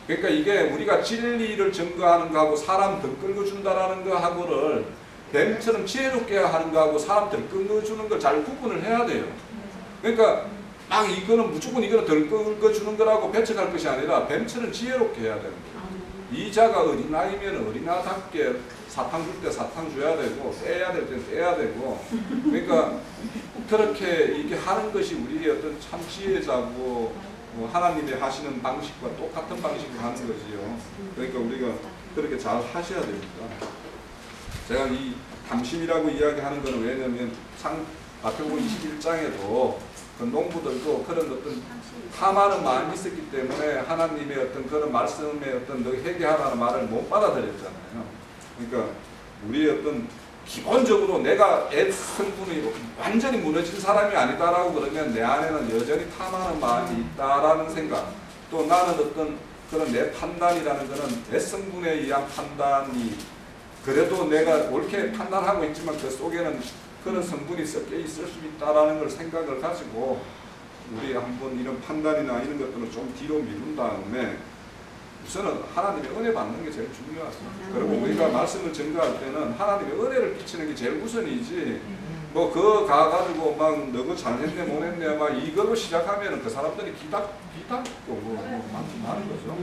그러니까 이게 우리가 진리를 증거하는 거하고 사람 등 끌어준다라는 거하고를 뱀처럼 지혜롭게 하는 거하고 사람 등 끌어주는 걸 잘 구분을 해야 돼요. 그러니까 막 이거는 덜 끌어주는 거라고 배척할 것이 아니라 뱀처럼 지혜롭게 해야 되는 거예요. 이자가 어린아이면 어린아답게 사탕 줄 때 사탕 줘야 되고 떼야 될 때 떼야 되고 그러니까 그렇게 이렇게 하는 것이 우리의 어떤 참 지혜자고 하나님이 하시는 방식과 똑같은 방식으로 하는 거지요. 그러니까 우리가 그렇게 잘 하셔야 됩니다. 제가 이 탐심이라고 이야기하는 것은 왜냐하면 마태복음 21장에도 그 농부들도 그런 어떤 탐하는 마음이 있었기 때문에 하나님의 어떤 그런 말씀의 어떤 너 회개하라는 말을 못 받아들였잖아요. 그러니까 우리의 어떤 기본적으로 내가 성분이 완전히 무너진 사람이 아니다라고 그러면 내 안에는 여전히 탐하는 마음이 있다라는 생각, 또 나는 어떤 그런 내 판단이라는 것은 애성분에 의한 판단이 그래도 내가 옳게 판단하고 있지만 그 속에는 그런 성분이 섞여 있을 수 있다라는 걸 생각을 가지고 우리 한번 이런 판단이나 이런 것들을 좀 뒤로 미룬 다음에 우선은 하나님의 은혜 받는 게 제일 중요하죠. 그리고 우리가 말씀을 전가할 때는 하나님의 은혜를 끼치는 게 제일 우선이지 뭐 그거 가가지고 막 너가 잘했네 못했네 막 이걸로 시작하면 그 사람들이 기다고 많은 거죠.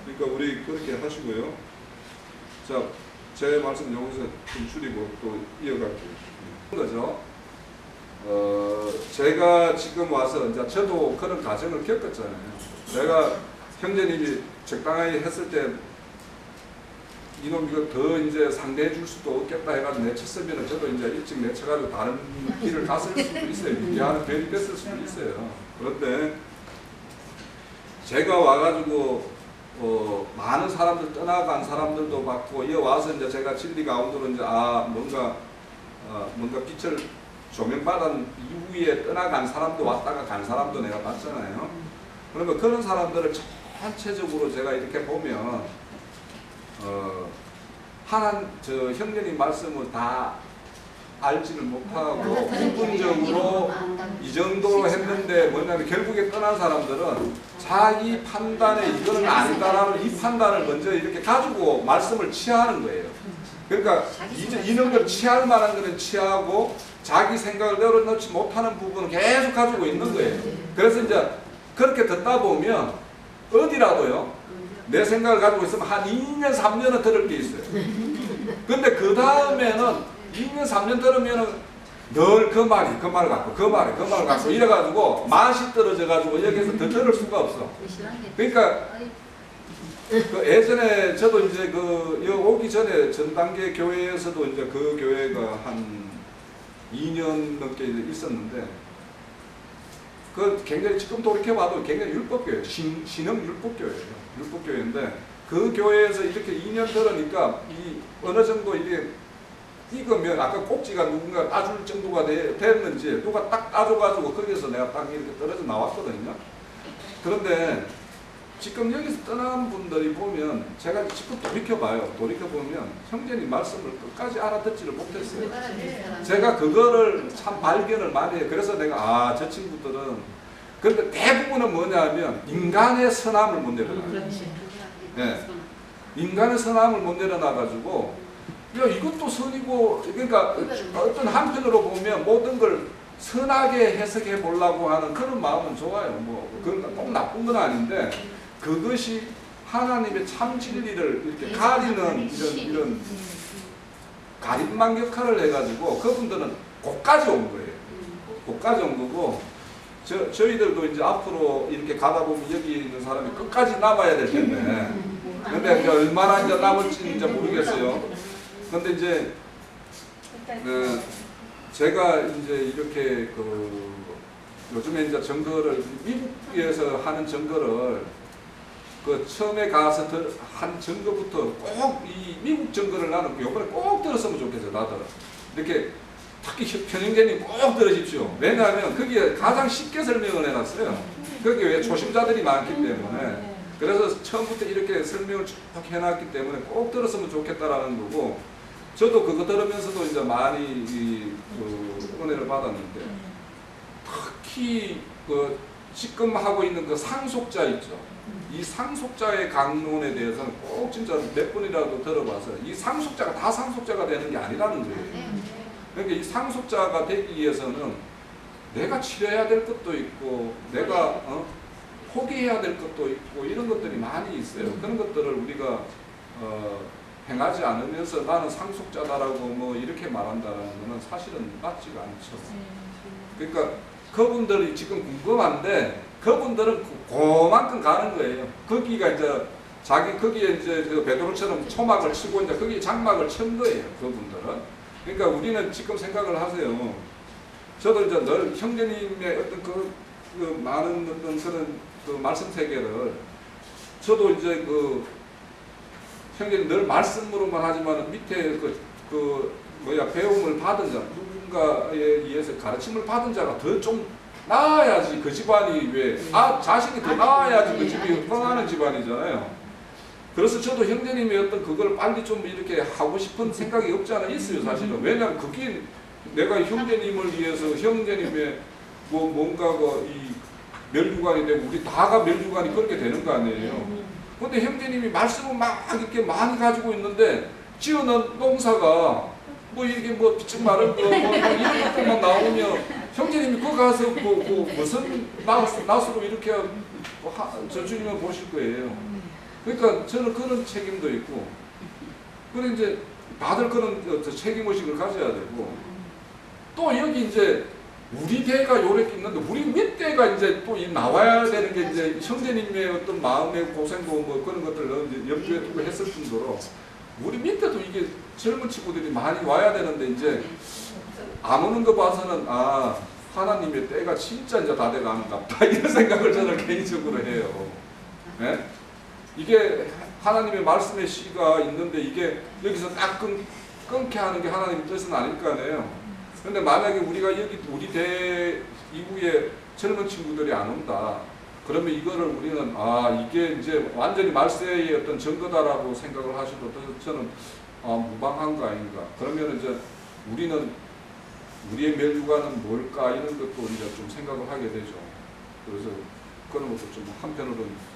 그러니까 우리 그렇게 하시고요. 자, 제 말씀 여기서 좀 줄이고 또 이어갈게요. 거죠. 제가 지금 와서 이제 저도 그런 과정을 겪었잖아요. 내가 형제님이 적당하게 했을 때 이놈 이거 더 이제 상대해 줄 수도 없겠다 해가지고 내쳤으면 저도 이제 일찍 내쳐가지고 다른 길을 갔을 수도 있어요. 미안한 괜히 됐을 수도 있어요. 그런데 제가 와가지고 많은 사람들 떠나간 사람들도 봤고 이어 와서 이제 제가 진리 가운데로 이제 뭔가 빛을 조명받은 이후에 떠나간 사람도 왔다가 간 사람도 내가 봤잖아요. 그러면 그런 사람들을 전체적으로 제가 이렇게 보면 저 형제님 말씀을 다 알지는 못하고 부분적으로 이 정도로 했는데 뭐냐면 결국에 떠난 사람들은 자기 판단에 이거는 아니다라는 이 판단을 먼저 이렇게 가지고 말씀을 취하는 거예요. 그러니까 이런 걸 취할 만한 거는 취하고 자기 생각을 내려놓지 못하는 부분은 계속 가지고 있는 거예요. 그래서 이제 그렇게 듣다 보면 어디라도요 내 생각을 가지고 있으면 한 2년 3년은 들을 게 있어요. 근데 그 다음에는 2년 3년 들으면은 늘 그 말 갖고 그 말 갖고 이래가지고 맛이 떨어져가지고 여기서 더 들을 수가 없어. 그러니까 그 예전에 저도 이제 오기 전에 전단계 교회에서도 이제 그 교회가 한 2년 넘게 있었는데 그 굉장히 지금 돌이켜봐도 굉장히 율법교회예요. 신흥 율법교회예요. 율법교회인데 그 교회에서 이렇게 2년 들으니까 어느 정도 이게 익으면 아까 꼭지가 누군가 따줄 정도가 됐는지 누가 딱 따줘가지고 거기서 내가 딱 이렇게 떨어져 나왔거든요. 그런데 지금 여기서 떠난 분들이 보면 제가 지금 돌이켜보면 형제님 말씀을 끝까지 알아듣지를 못했어요. 제가 그거를 참 발견을 많이 해요. 그래서 내가 저 친구들은 그런데 대부분은 뭐냐면 인간의 선함을 못 내려놔요. 네. 인간의 선함을 못 내려놔가지고 야 이것도 선이고 그러니까 어떤 한편으로 보면 모든 걸 선하게 해석해 보려고 하는 그런 마음은 좋아요. 뭐 그건 꼭 나쁜 건 아닌데 그것이 하나님의 참 진리를 이렇게 가리는 이런 가림막 역할을 해가지고 그분들은 곳까지 온 거예요. 곳까지 온 거고 저희들도 이제 앞으로 이렇게 가다 보면 여기 있는 사람이 끝까지 남아야 될 텐데 근데 이제 얼마나 이제 남을지는 이제 모르겠어요. 근데 이제 제가 이제 이렇게 요즘에 이제 증거를 미국에서 하는 증거를 처음에 가서 한 증거부터 꼭 이 미국 증거를 나는 이번에 꼭 들었으면 좋겠어요. 다들 이렇게 특히 편인계님 꼭 들으십시오. 왜냐하면 거기에 가장 쉽게 설명을 해놨어요. 거기에 왜 초심자들이 많기 때문에 그래서 처음부터 이렇게 설명을 쭉 해놨기 때문에 꼭 들었으면 좋겠다라는 거고 저도 그거 들으면서도 이제 많이 은혜를 받았는데 특히 지금 하고 있는 그 상속자 있죠. 이 상속자의 강론에 대해서는 꼭 진짜 몇 번이라도 들어봐서 이 상속자가 다 상속자가 되는 게 아니라는 거예요. 그러니까 이 상속자가 되기 위해서는 내가 치료해야 될 것도 있고 내가 포기해야 될 것도 있고 이런 것들이 많이 있어요. 그런 것들을 우리가 행하지 않으면서 나는 상속자다라고 뭐 이렇게 말한다는 것은 사실은 맞지가 않죠. 그러니까 그분들이 지금 궁금한데 그분들은 그만큼 가는 거예요. 거기가 이제 거기에 이제 베드로처럼 초막을 치고 이제 거기에 장막을 친 거예요. 그분들은. 그러니까 우리는 지금 생각을 하세요. 저도 이제 늘 형제님의 어떤 많은 어떤 그런 말씀 세계를 저도 이제 형제님 늘 말씀으로만 하지만 밑에 배움을 받은 자, 누군가에 의해서 가르침을 받은 자가 더 좀 나아야지 그 집안이 자식이 더 나아야지 그 집이 흥하는 집안이잖아요. 그래서 저도 형제님의 어떤 그걸 빨리 좀 이렇게 하고 싶은 생각이 없지 않아 있어요, 사실은. 왜냐하면 그게 내가 형제님을 위해서 형제님의 뭔가 이 멸류관이 되고 우리 다가 멸류관이 그렇게 되는 거 아니에요. 근데 형제님이 말씀을 막 이렇게 많이 가지고 있는데 지어놓은 농사가 이렇게 비쩍 마른 이런 것들만 나오면 형제님이 거기 가서 무슨 낫으로 이렇게 저 주님을 보실 거예요. 그러니까 저는 그런 책임도 있고, 그리고 이제 다들 그런 책임의식을 가져야 되고, 또 여기 이제 우리 대가 요렇게 있는데 우리 밑대가 이제 또 나와야 되는 게 이제 형제님의 어떤 마음의 고생도 그런 것들을 이제 염두에 두고 했을 뿐더러 우리 밑에도 이게 젊은 친구들이 많이 와야 되는데 이제 안 오는 거 봐서는 하나님의 때가 진짜 이제 다 돼가는가 보다 이런 생각을 저는 개인적으로 해요. 네? 이게 하나님의 말씀의 시가 있는데 이게 여기서 딱 끊게 하는 게 하나님의 뜻은 아닐 거 아니에요. 그런데 만약에 우리가 우리 대 이후에 젊은 친구들이 안 온다. 그러면 이거를 우리는 이게 이제 완전히 말세의 어떤 증거다라고 생각을 하셔도 저는 무방한 거 아닌가. 그러면 이제 우리는 우리의 멸류관은 뭘까 이런 것도 이제 좀 생각을 하게 되죠. 그래서 그런 것도 좀 한편으로는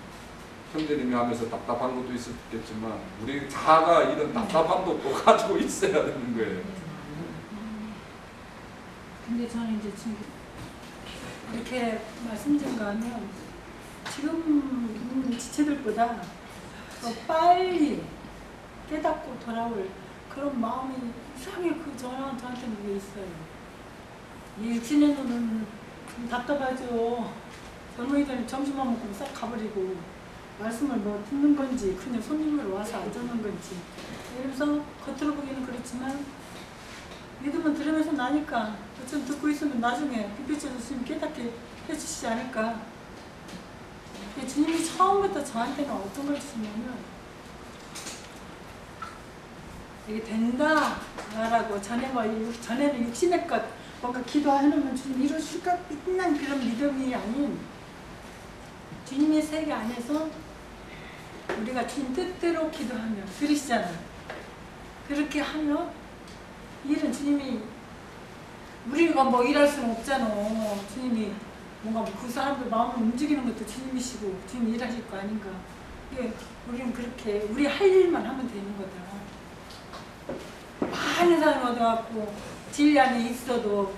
형제님이 하면서 답답한 것도 있었겠지만 우리 다가 이런 답답함도 또 가지고 있어야 되는 거예요. 근데 저는 이제 지금 이렇게 말씀드린 거 하면 지금 지체들보다 더 빨리 깨닫고 돌아올 그런 마음이 이상하게 저한테는 그게 있어요. 이 육신에는 답답하죠. 젊은이들은 점심만 먹고 싹 가버리고 말씀을 듣는 건지 그냥 손님으로 와서 앉아놓은 건지 이러면서 겉으로 보기는 그렇지만 믿으면 들으면서 나니까 어쩜 듣고 있으면 나중에 빛비춰서 주님 깨닫게 해주시지 않을까. 주님이 처음부터 저한테는 어떤 걸 주시냐면 이게 된다 라고 전에는 육신의 것 뭔가 기도해놓으면 주님 이루실까 끝난 그런 믿음이 아닌 주님의 세계 안에서 우리가 주님 뜻대로 기도하면 들으시잖아요. 그렇게 하면 일은 주님이 우리가 일할 수는 없잖아. 주님이 뭔가 그 사람들 마음을 움직이는 것도 주님이시고 주님이 일하실 거 아닌가. 우리는 그렇게 우리 할 일만 하면 되는 거다. 많은 사람이 얻어갖고 진리 안에 있어도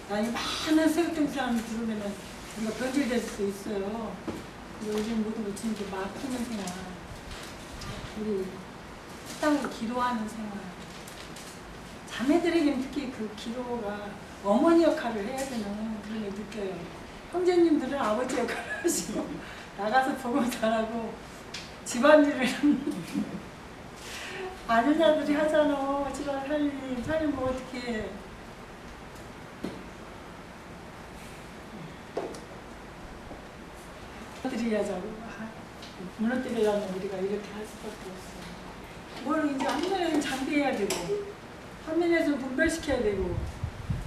나이 많은 세력된 사람이 들으면 우리가 변질될 수 있어요. 요즘 모든 걸 주님께 맡기는 생활, 우리 식당으로 기도하는 생활, 자매들에게는 특히 그 기도가 어머니 역할을 해야 되는 그런 걸 느껴요. 형제님들은 아버지 역할을 하시고 나가서 복음 잘하고 집안일을 아는 자들이 하잖아. 집안 살림 뭐 어떻게 해. 무너뜨리려고 무너뜨리려면 우리가 이렇게 할 수밖에 없어. 뭘 이제 한 면에는 장비해야 되고 한 면에서는 분별시켜야 되고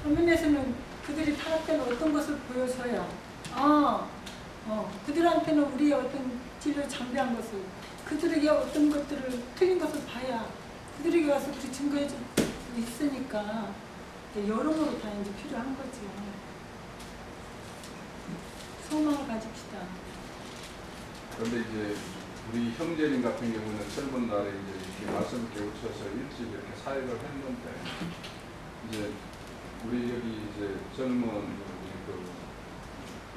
한 면에서는 그들이 타락된 어떤 것을 보여줘야 그들한테는 우리의 어떤 진리를 장비한 것을 그들에게 어떤 것들을 틀린 것을 봐야 그들에게 와서 그렇게 증거해 줄 수 있으니까 여러모로 다 이제 필요한 거죠. 소망을 가집시다. 그런데 이제 우리 형제님 같은 경우는 젊은 날에 이제 이렇게 말씀을 깨우쳐서 일찍 이렇게 사역을 했는데 이제 우리 여기 이제 젊은 우리 그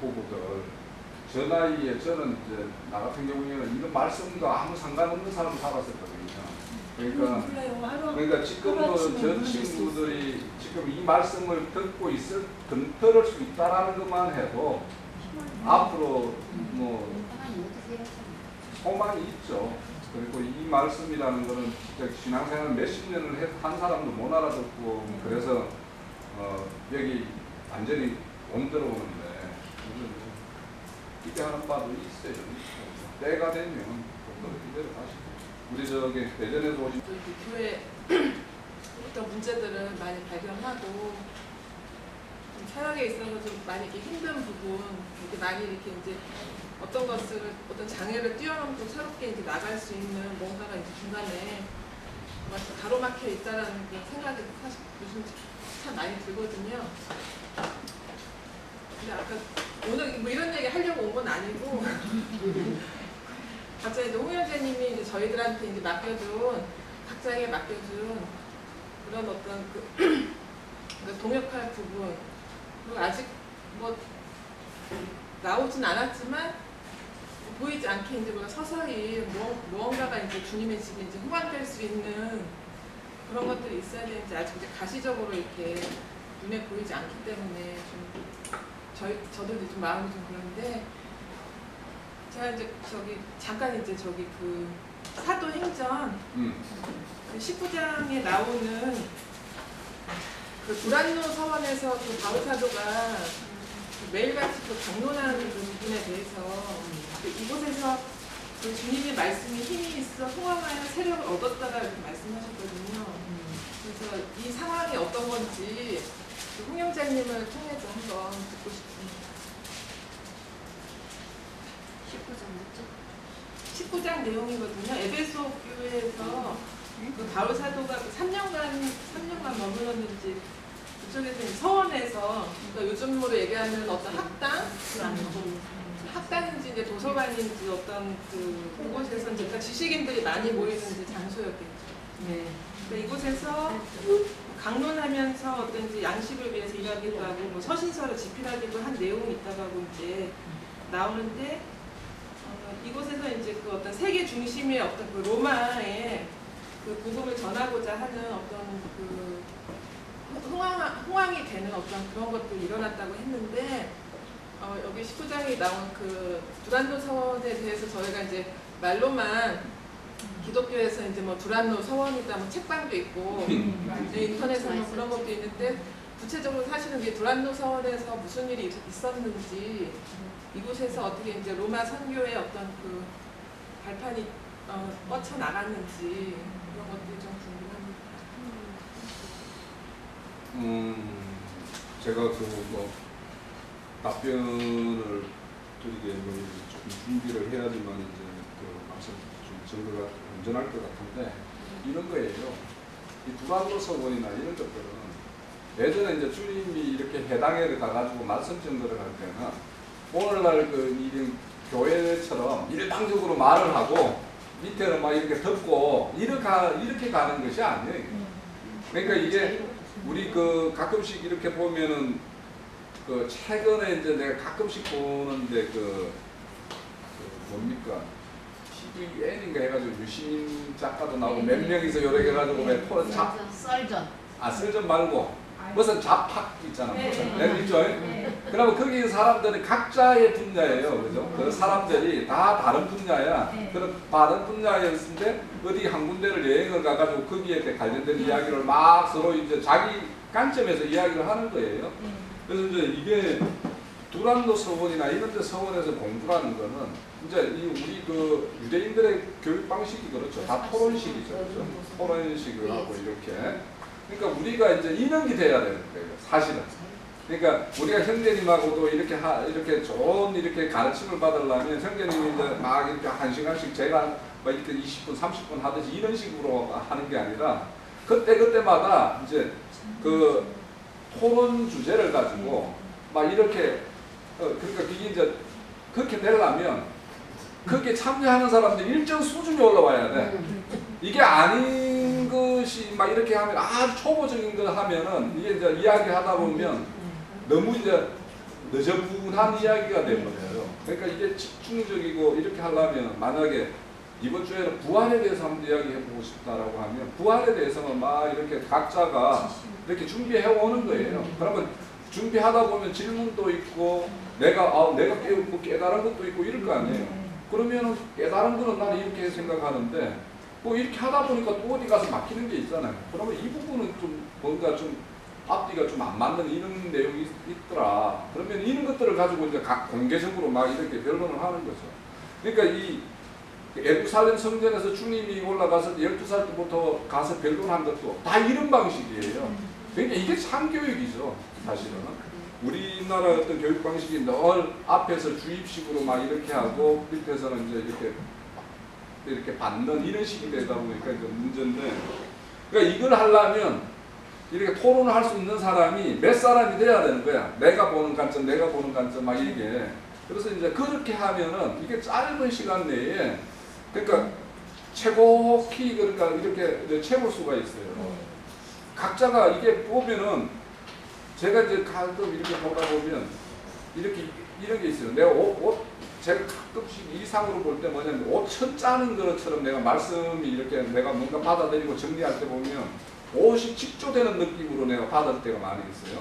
부부들 저 나이에 저는 이제 나 같은 경우에는 이런 말씀과 아무 상관없는 삶을 살았었거든요. 그러니까 지금도 전 친구들이 지금 이 말씀을 듣고 들을 수 있다라는 것만 해도 앞으로 뭐 소망이 있죠. 그리고 이 말씀이라는 것은 신앙생활 몇십 년을 한 사람도 못 알아듣고 그래서 여기 완전히 못 들어오는데 기대하는 바도 있어요. 때가 되면 또 이대로 다시 우리 저기 대전에서 오신 교회 어떤 문제들을 많이 발견하고 좀 사역에 있어서 좀 많이 이렇게 힘든 부분 이렇게 많이 이렇게 이제 어떤 것을 어떤 장애를 뛰어넘고 새롭게 이제 나갈 수 있는 뭔가가 이제 중간에 마치 가로막혀 있다라는 그런 생각이 사실 요즘 참 많이 들거든요. 근데 아까 오늘 뭐 이런 얘기 하려고 온 건 아니고 갑자기 이제 홍현재님이 이제 저희들한테 이제 맡겨준 각자에게 맡겨준 그런 어떤 그 동역할 부분 그리고 아직 뭐 나오진 않았지만 보이지 않게 이제 우리가 서서히 무언가가 이제 주님의 집에 이제 후반될 수 있는 그런 것들이 있어야 되는지 아직 이제 가시적으로 이렇게 눈에 보이지 않기 때문에 좀 저도 이제 좀 마음이 좀 그런데 제가 이제 잠깐 이제 그 사도행전 그 19장에 나오는 그 두란노 서원에서 그 바울 사도가 매일같이 그 강론하는 그 부분에 대해서 이곳에서 그 주님의 말씀이 힘이 있어 통함하여 세력을 얻었다가 이렇게 말씀하셨거든요. 그래서 이 상황이 어떤 건지 그 홍영자님을 통해서 한번 듣고 싶습니다. 19장 내용이거든요. 에베소 교회에서 그 바울 사도가 3년간 머물렀는지 그쪽에서 서원에서 그러니까 요즘으로 얘기하는 어떤 학당인지 이제 도서관인지 어떤 그곳에서 이제 그러니까 지식인들이 많이 모이는 이제 장소였겠죠. 네. 그러니까 이곳에서 강론하면서 어떤 이제 양식을 위해서 일하기도 하고 뭐 서신서를 집필하기도 한 내용이 있다고 이제 나오는데 이곳에서 이제 그 어떤 세계 중심의 어떤 그 로마의 그 복음을 전하고자 하는 어떤 그 호황이 되는 어떤 그런 것들이 일어났다고 했는데 여기 19장에 나온 그 두란노 서원에 대해서 저희가 이제 말로만 기독교에서 이제 뭐 두란노 서원이다 뭐 책방도 있고 인터넷에 뭐 그런 것도 있는데 구체적으로 사실은 이제 두란노 서원에서 무슨 일이 있었는지 이곳에서 어떻게 이제 로마 선교의 어떤 그 발판이 뻗쳐 나갔는지 그런 것들이 좀 궁금합니다. 제가 뭐 답변을 드리기에 조금 준비를 해야지만 이제 말씀 좀 증거가 온전할 것 같은데 이런 거예요. 이 두란노 서원이나 이런 것들은 예전에 이제 주님이 이렇게 해당에 가가지고 말씀 전도를 할 때는 오늘날 이런 교회처럼 일방적으로 말을 하고 밑에는 막 이렇게 듣고 이렇게 가는 것이 아니에요. 그러니까 이게 우리 가끔씩 이렇게 보면은 최근에 이제 내가 가끔씩 보는데 뭡니까? TVN인가 해가지고 유시민 작가도 나오고 몇 명이서 여러 개 가지고 왜 썰전. 썰전 말고 무슨 잡학 있잖아. 네. 있죠? 그러면 거기 사람들이 각자의 분야예요. 그죠? 그 사람들이 다 다른 분야야. 그런 다른 분야였는데 어디 한 군데를 여행을 가가지고 거기에 관련된 이야기를 막 서로 이제 자기 관점에서 이야기를 하는 거예요. 그래서 이제 이게 두란노 서원이나 이런 데 서원에서 공부라는 거는 이제 우리 유대인들의 교육 방식이 그렇죠. 다 토론식이죠. 그렇죠? 토론식을 하고 이렇게. 그러니까 우리가 이제 인원이 돼야 되는 거예요. 사실은. 그러니까 우리가 형제님하고도 이렇게 좋은 이렇게 가르침을 받으려면 형제님이 이제 막 이렇게 한 시간씩 제가 막 이렇게 20분, 30분 하듯이 이런 식으로 하는 게 아니라 그때마다 이제 그 토론 주제를 가지고 막 이렇게 그러니까 그게 이제 그렇게 되려면 거기에 참여하는 사람들이 일정 수준이 올라와야 돼. 이게 아닌 것이 막 이렇게 하면 아주 초보적인 거 하면은 이게 이제 이야기하다 보면 너무 이제 너저분한 이야기가 돼버려요. 그러니까 이게 집중적이고 이렇게 하려면 만약에 이번 주에는 부활에 대해서 한번 이야기해보고 싶다라고 하면 부활에 대해서는 막 이렇게 각자가 이렇게 준비해 오는 거예요. 그러면 준비하다 보면 질문도 있고 내가 깨달은 것도 있고 이럴 거 아니에요. 그러면 깨달은 거는 나는 이렇게 생각하는데 뭐 이렇게 하다 보니까 또 어디 가서 막히는 게 있잖아요. 그러면 이 부분은 좀 뭔가 좀 앞뒤가 좀 안 맞는 이런 내용이 있더라. 그러면 이런 것들을 가지고 이제 각 공개적으로 막 이렇게 변론을 하는 거죠. 그러니까 예루살렘 성전에서 주님이 올라가서 12살 때부터 가서 변론한 것도 다 이런 방식이에요. 그러니까 이게 참교육이죠, 사실은. 우리나라 어떤 교육 방식이 늘 앞에서 주입식으로 막 이렇게 하고 밑에서는 이제 이렇게 받는 이런 식이 되다 보니까 이제 문제인데, 그러니까 이걸 하려면 이렇게 토론을 할 수 있는 사람이 몇 사람이 돼야 되는 거야. 내가 보는 관점, 내가 보는 관점 막 이게. 그래서 이제 그렇게 하면은 이게 짧은 시간 내에 그러니까 최고키 그러니까 이렇게 채울 수가 있어요. 각자가 이게 보면은 제가 이제 가끔 이렇게 보다 보면 이렇게 이런 게 있어요. 내가 제가 가끔씩 이상으로 볼 때 뭐냐면 옷천 짜는 것처럼 내가 말씀이 이렇게 내가 뭔가 받아들이고 정리할 때 보면 옷이 직조되는 느낌으로 내가 받을 때가 많이 있어요.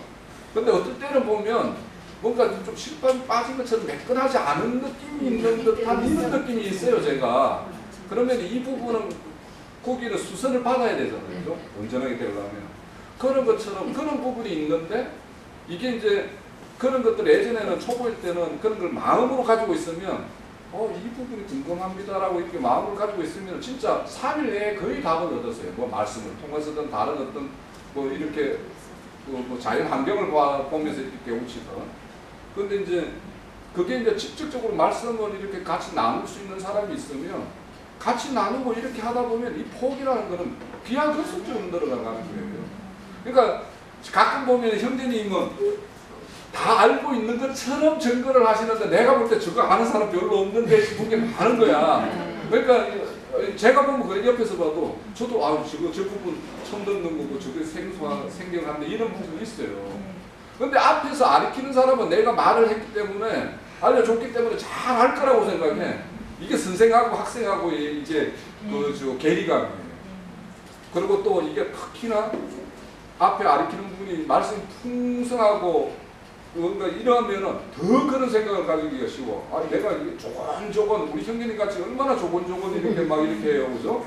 근데 어떨 때는 보면 뭔가 좀 실밥이 빠진 것처럼 매끈하지 않은 느낌이 있는 듯한 이런 느낌이 있어요, 제가. 그러면 이 부분은 거기는 수선을 받아야 되잖아요. 그죠? 온전하게 되려면. 그런 것처럼 그런 부분이 있는데 이게 이제 그런 것들 예전에는 초보일 때는 그런 걸 마음으로 가지고 있으면 이 부분이 궁금합니다라고 이렇게 마음을 가지고 있으면 진짜 3일 내에 거의 답을 얻었어요. 뭐 말씀을 통해서든 다른 어떤 뭐 이렇게 뭐 자연 환경을 보면서 이렇게 오시던. 근데 이제 그게 이제 직접적으로 말씀을 이렇게 같이 나눌 수 있는 사람이 있으면 같이 나누고 이렇게 하다 보면 이 폭이라는 거는 비한 그 수준으로 늘어나가는 거예요. 그러니까 가끔 보면 형제님은 다 알고 있는 것처럼 증거를 하시는데 내가 볼 때 저거 아는 사람 별로 없는데 싶은 게 많은 거야. 그러니까 제가 보면 그래 옆에서 봐도 저도 저 부분 처음 듣는 거고 저게 생경한데 이런 부분이 있어요. 근데 앞에서 가르치는 사람은 내가 말을 했기 때문에 알려줬기 때문에 잘 할 거라고 생각해. 이게 선생하고 학생하고 이제 그 괴리감이에요. 그리고 또 이게 특히나 앞에 가르치는 분이 말씀이 풍성하고 뭔가 이러면은 더 그런 생각을 가지기가 쉬워. 아니 내가 이게 조곤조곤 우리 형님 같이 얼마나 조곤조곤 이렇게 막 이렇게 해요, 그죠?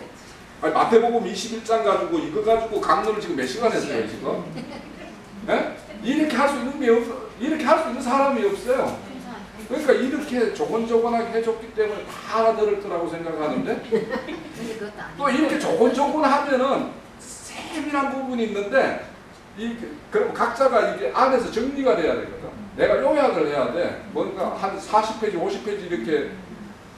아니 마태복음 21장 가지고 이거 가지고 강론을 지금 몇 시간 했어요, 지금? 네? 이렇게 할 수 있는 게 이렇게 할 수 있는 사람이 없어요. 그러니까 이렇게 조곤조곤하게 해줬기 때문에 다 알아들을 거라고 생각하는데 또 이렇게 조곤조곤 하면은 세밀한 부분이 있는데 그럼 각자가 이게 안에서 정리가 돼야 되거든. 내가 요약을 해야 돼. 뭔가 한 40페이지, 50페이지 이렇게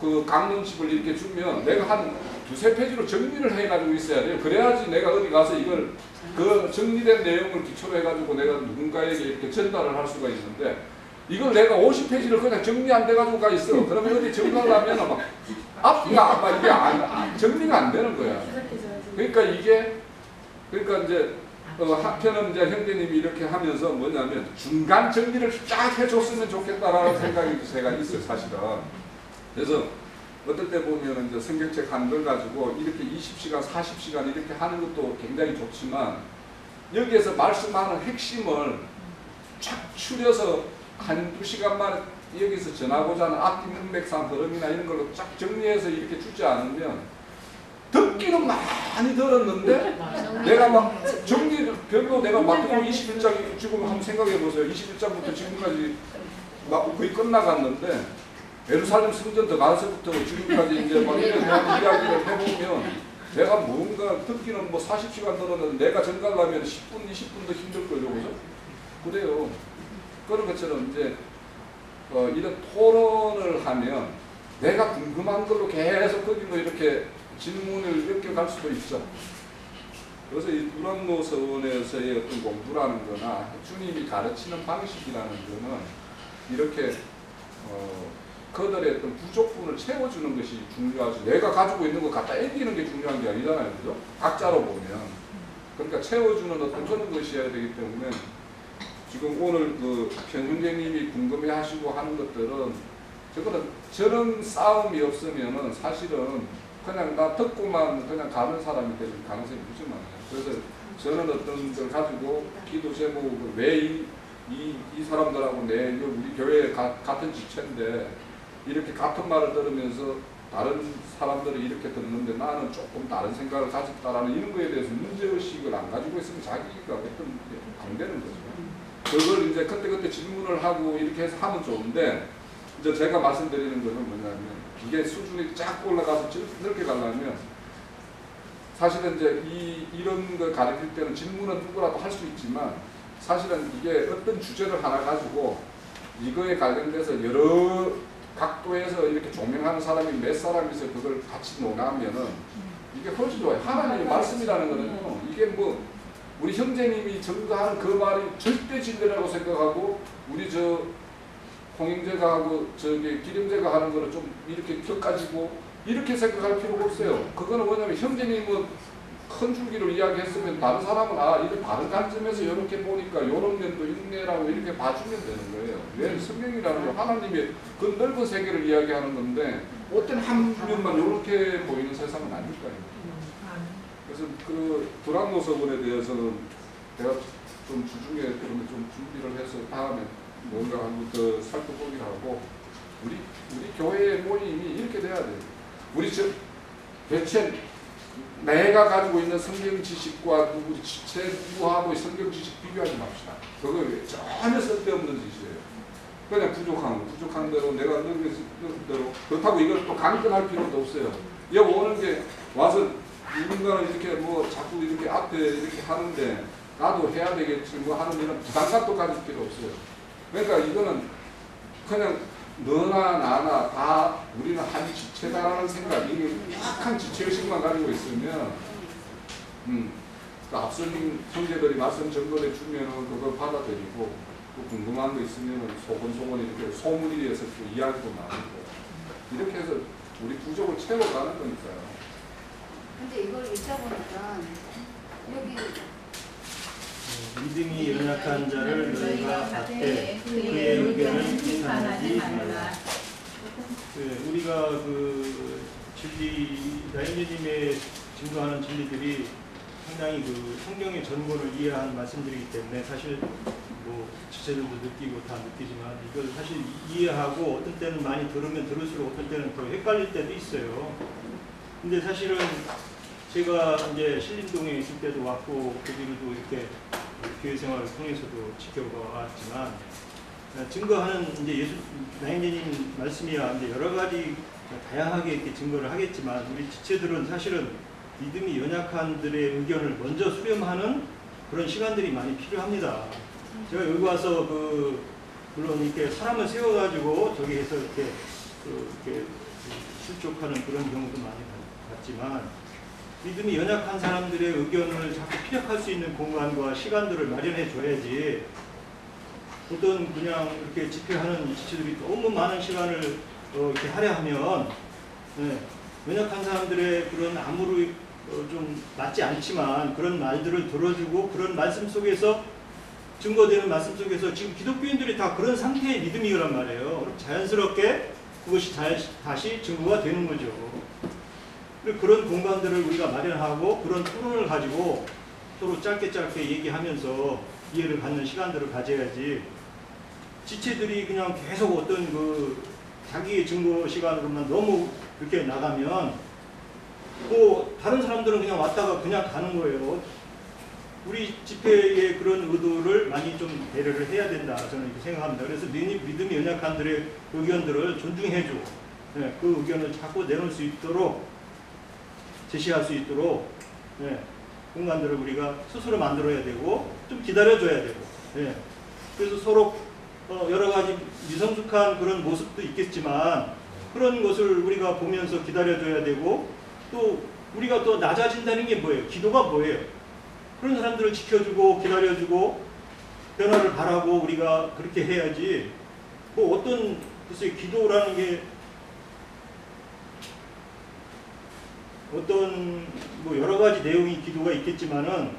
그 강론집을 이렇게 주면 내가 한 두세 페이지로 정리를 해가지고 있어야 돼요. 그래야지 내가 어디 가서 이걸 그 정리된 내용을 기초로 해가지고 내가 누군가에게 이렇게 전달을 할 수가 있는데 이걸 내가 50페이지를 그냥 정리 안 돼가지고 가 있어. 그러면 어디 정리하려면 막 앞이가 막 이게 정리가 안 되는 거야. 그러니까 이제 한편은 이제 형제님이 이렇게 하면서 뭐냐면 중간 정리를 쫙 해줬으면 좋겠다라는 생각이 제가 있어요, 사실은. 그래서 어떨 때 보면 이제 성경책 한 걸 가지고 이렇게 20시간, 40시간 이렇게 하는 것도 굉장히 좋지만 여기에서 말씀하는 핵심을 쫙 추려서 한두 시간만 여기서 전하고자 하는 앞뒤 문맥상 흐름이나 이런 걸로 쫙 정리해서 이렇게 주지 않으면 듣기는 많이 들었는데 내가 막 정리 별로 내가 마태복음 21장 지금 한번 생각해 보세요. 21장부터 지금까지 막 거의 끝나갔는데 예루살렘 성전 들어가서부터 지금까지 이제 막 이런 이야기를 해보면 내가 뭔가 듣기는 뭐 40시간 들었는데 내가 전가하려면 10분, 20분도 힘들걸요, 그죠? 그래요. 그런 것처럼 이제 이런 토론을 하면 내가 궁금한 걸로 계속 거기로 이렇게 질문을 엮여갈 수도 있어. 그래서 이 두란노 서원에서의 어떤 공부라는 거나 주님이 가르치는 방식이라는 거는 이렇게 그들의 어떤 부족분을 채워주는 것이 중요하지. 내가 가지고 있는 거 갖다 옮기는 게 중요한 게 아니잖아요, 그죠? 각자로 보면. 그러니까 채워주는 어떤 그런 것이어야 되기 때문에 지금 오늘 그 현형제님이 궁금해하시고 하는 것들은 저런 싸움이 없으면은 사실은 그냥 나 듣고만 그냥 가는 사람이 될 가능성이 무지 많아요. 그래서 저는 어떤 걸 가지고 기도 제목을 왜 이 사람들하고 우리 교회 같은 지체인데 이렇게 같은 말을 들으면서 다른 사람들이 이렇게 듣는데 나는 조금 다른 생각을 가졌다라는 이런 거에 대해서 문제의식을 안 가지고 있으면 자기가 어떤 안 되는 거죠. 그걸 이제 그때 질문을 하고 이렇게 해서 하면 좋은데 이제 제가 말씀드리는 것은 뭐냐면 이게 수준이 쫙 올라가서 넓게 가려면 사실은 이제 이런 걸 가르칠 때는 질문은 누구라도 할 수 있지만 사실은 이게 어떤 주제를 하나 가지고 이거에 관련돼서 여러 각도에서 이렇게 조명하는 사람이 몇 사람이서 그걸 같이 논하면은 이게 훨씬 좋아요. 하나님의 말씀이라는 거는요. 이게 뭐 우리 형제님이 전도하는 그 말이 절대 진리라고 생각하고 우리 저 홍영재가 하고 저기 기령재가 하는 거는 좀 이렇게 격가지고 이렇게 생각할 필요가 없어요. 그거는 뭐냐면 형제님은 큰 줄기를 이야기했으면 다른 사람은 이런 다른 관점에서 이렇게 보니까 이런 면도 있네라고 이렇게 봐주면 되는 거예요. 왜 성경이라는 건 하나님의 그 넓은 세계를 이야기하는 건데 어떤 한 면만 이렇게 보이는 세상은 아닐까요? 그래서 그 두란노 서원에 대해서는 제가 좀 주중에 그러면 좀 준비를 해서 다음에 뭔가 한번 더 살펴보기로 하고 우리 교회의 모임이 이렇게 돼야 돼요. 우리 대체 내가 가지고 있는 성경 지식과 우리 지체 누구하고 성경 지식 비교하지 맙시다. 그거 전혀 쓸데없는 짓이에요. 그냥 부족한 대로 내가 넣은 대로 그렇다고 이걸 또 강권할 필요도 없어요. 여기 오는 게 와서 누군가는 이렇게 뭐 자꾸 이렇게 앞에 이렇게 하는데 나도 해야 되겠지 뭐 하는 이런 부담감도 가질 필요 없어요. 그러니까 이거는 그냥 너나 나나 다 우리는 한 지체다라는 생각, 이게 약한 지체의식만 가지고 있으면 그 앞선 형제들이 말씀 전거해 주면은 그걸 받아들이고 또 궁금한 거 있으면 소곤소곤 이렇게 소무리에서 또 이야기도 나누고 이렇게 해서 우리 부족을 채워가는 거니까요. 근데 이걸 읽다 보니까 여기 믿음이 연약한 자를 너희가 받되 그의 의견을 비판하지 말라. 우리가 그 진리, 나인제님의 증거하는 진리들이 상당히 그 성경의 전고를 이해하는 말씀들이기 때문에 사실 뭐 지체들도 느끼고 다 느끼지만 이걸 사실 이해하고 어떤 때는 많이 들으면 들을수록 어떤 때는 더 헷갈릴 때도 있어요. 근데 사실은 제가 이제 신림동에 있을 때도 왔고 그 뒤로도 이렇게 교회 생활을 통해서도 지켜봤지만 증거하는 이제 나인제님 말씀이야 이제 여러 가지 다양하게 이렇게 증거를 하겠지만 우리 지체들은 사실은 믿음이 연약한들의 의견을 먼저 수렴하는 그런 시간들이 많이 필요합니다. 제가 여기 와서 물론 이렇게 사람을 세워가지고 저기에서 이렇게 실족하는 그런 경우도 많이 봤지만 믿음이 연약한 사람들의 의견을 자꾸 피력할 수 있는 공간과 시간들을 마련해 줘야지 어떤 그냥 이렇게 집회하는 지체들이 너무 많은 시간을 이렇게 하려 하면 연약한 사람들의 그런 아무리 좀 맞지 않지만 그런 말들을 들어주고 그런 말씀 속에서 증거되는 말씀 속에서 지금 기독교인들이 다 그런 상태의 믿음이란 말이에요. 자연스럽게 그것이 다시 증거가 되는 거죠. 그런 공간들을 우리가 마련하고 그런 토론을 가지고 서로 짧게 얘기하면서 이해를 갖는 시간들을 가져야지 지체들이 그냥 계속 어떤 자기의 증거 시간으로만 너무 이렇게 나가면 뭐 다른 사람들은 그냥 왔다가 그냥 가는 거예요. 우리 집회의 그런 의도를 많이 좀 배려를 해야 된다 저는 이렇게 생각합니다. 그래서 믿음이 연약한들의 의견들을 존중해줘. 그 의견을 자꾸 내놓을 수 있도록 제시할 수 있도록 공간들을 우리가 스스로 만들어야 되고 좀 기다려줘야 되고 그래서 서로 여러 가지 미성숙한 그런 모습도 있겠지만 그런 것을 우리가 보면서 기다려줘야 되고 또 우리가 또 낮아진다는 게 뭐예요? 기도가 뭐예요? 그런 사람들을 지켜주고 기다려주고 변화를 바라고 우리가 그렇게 해야지 뭐 어떤 글쎄 기도라는 게 어떤 뭐 여러 가지 내용이 기도가 있겠지만은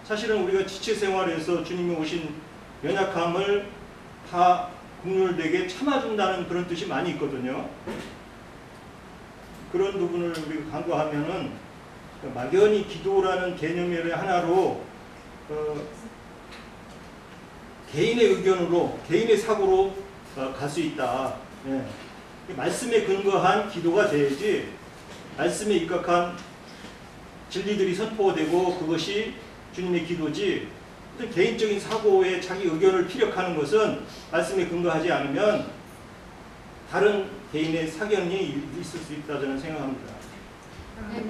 사실은 우리가 지체 생활에서 주님이 오신 연약함을 다 국률되게 참아준다는 그런 뜻이 많이 있거든요. 그런 부분을 우리가 간과하면은 막연히 기도라는 개념의 하나로 개인의 의견으로 개인의 사고로 갈 수 있다. 말씀에 근거한 기도가 돼야지 말씀에 입각한 진리들이 선포되고 그것이 주님의 기도지 어떤 개인적인 사고에 자기 의견을 피력하는 것은 말씀에 근거하지 않으면 다른 개인의 사견이 있을 수 있다 저는 생각합니다. 네,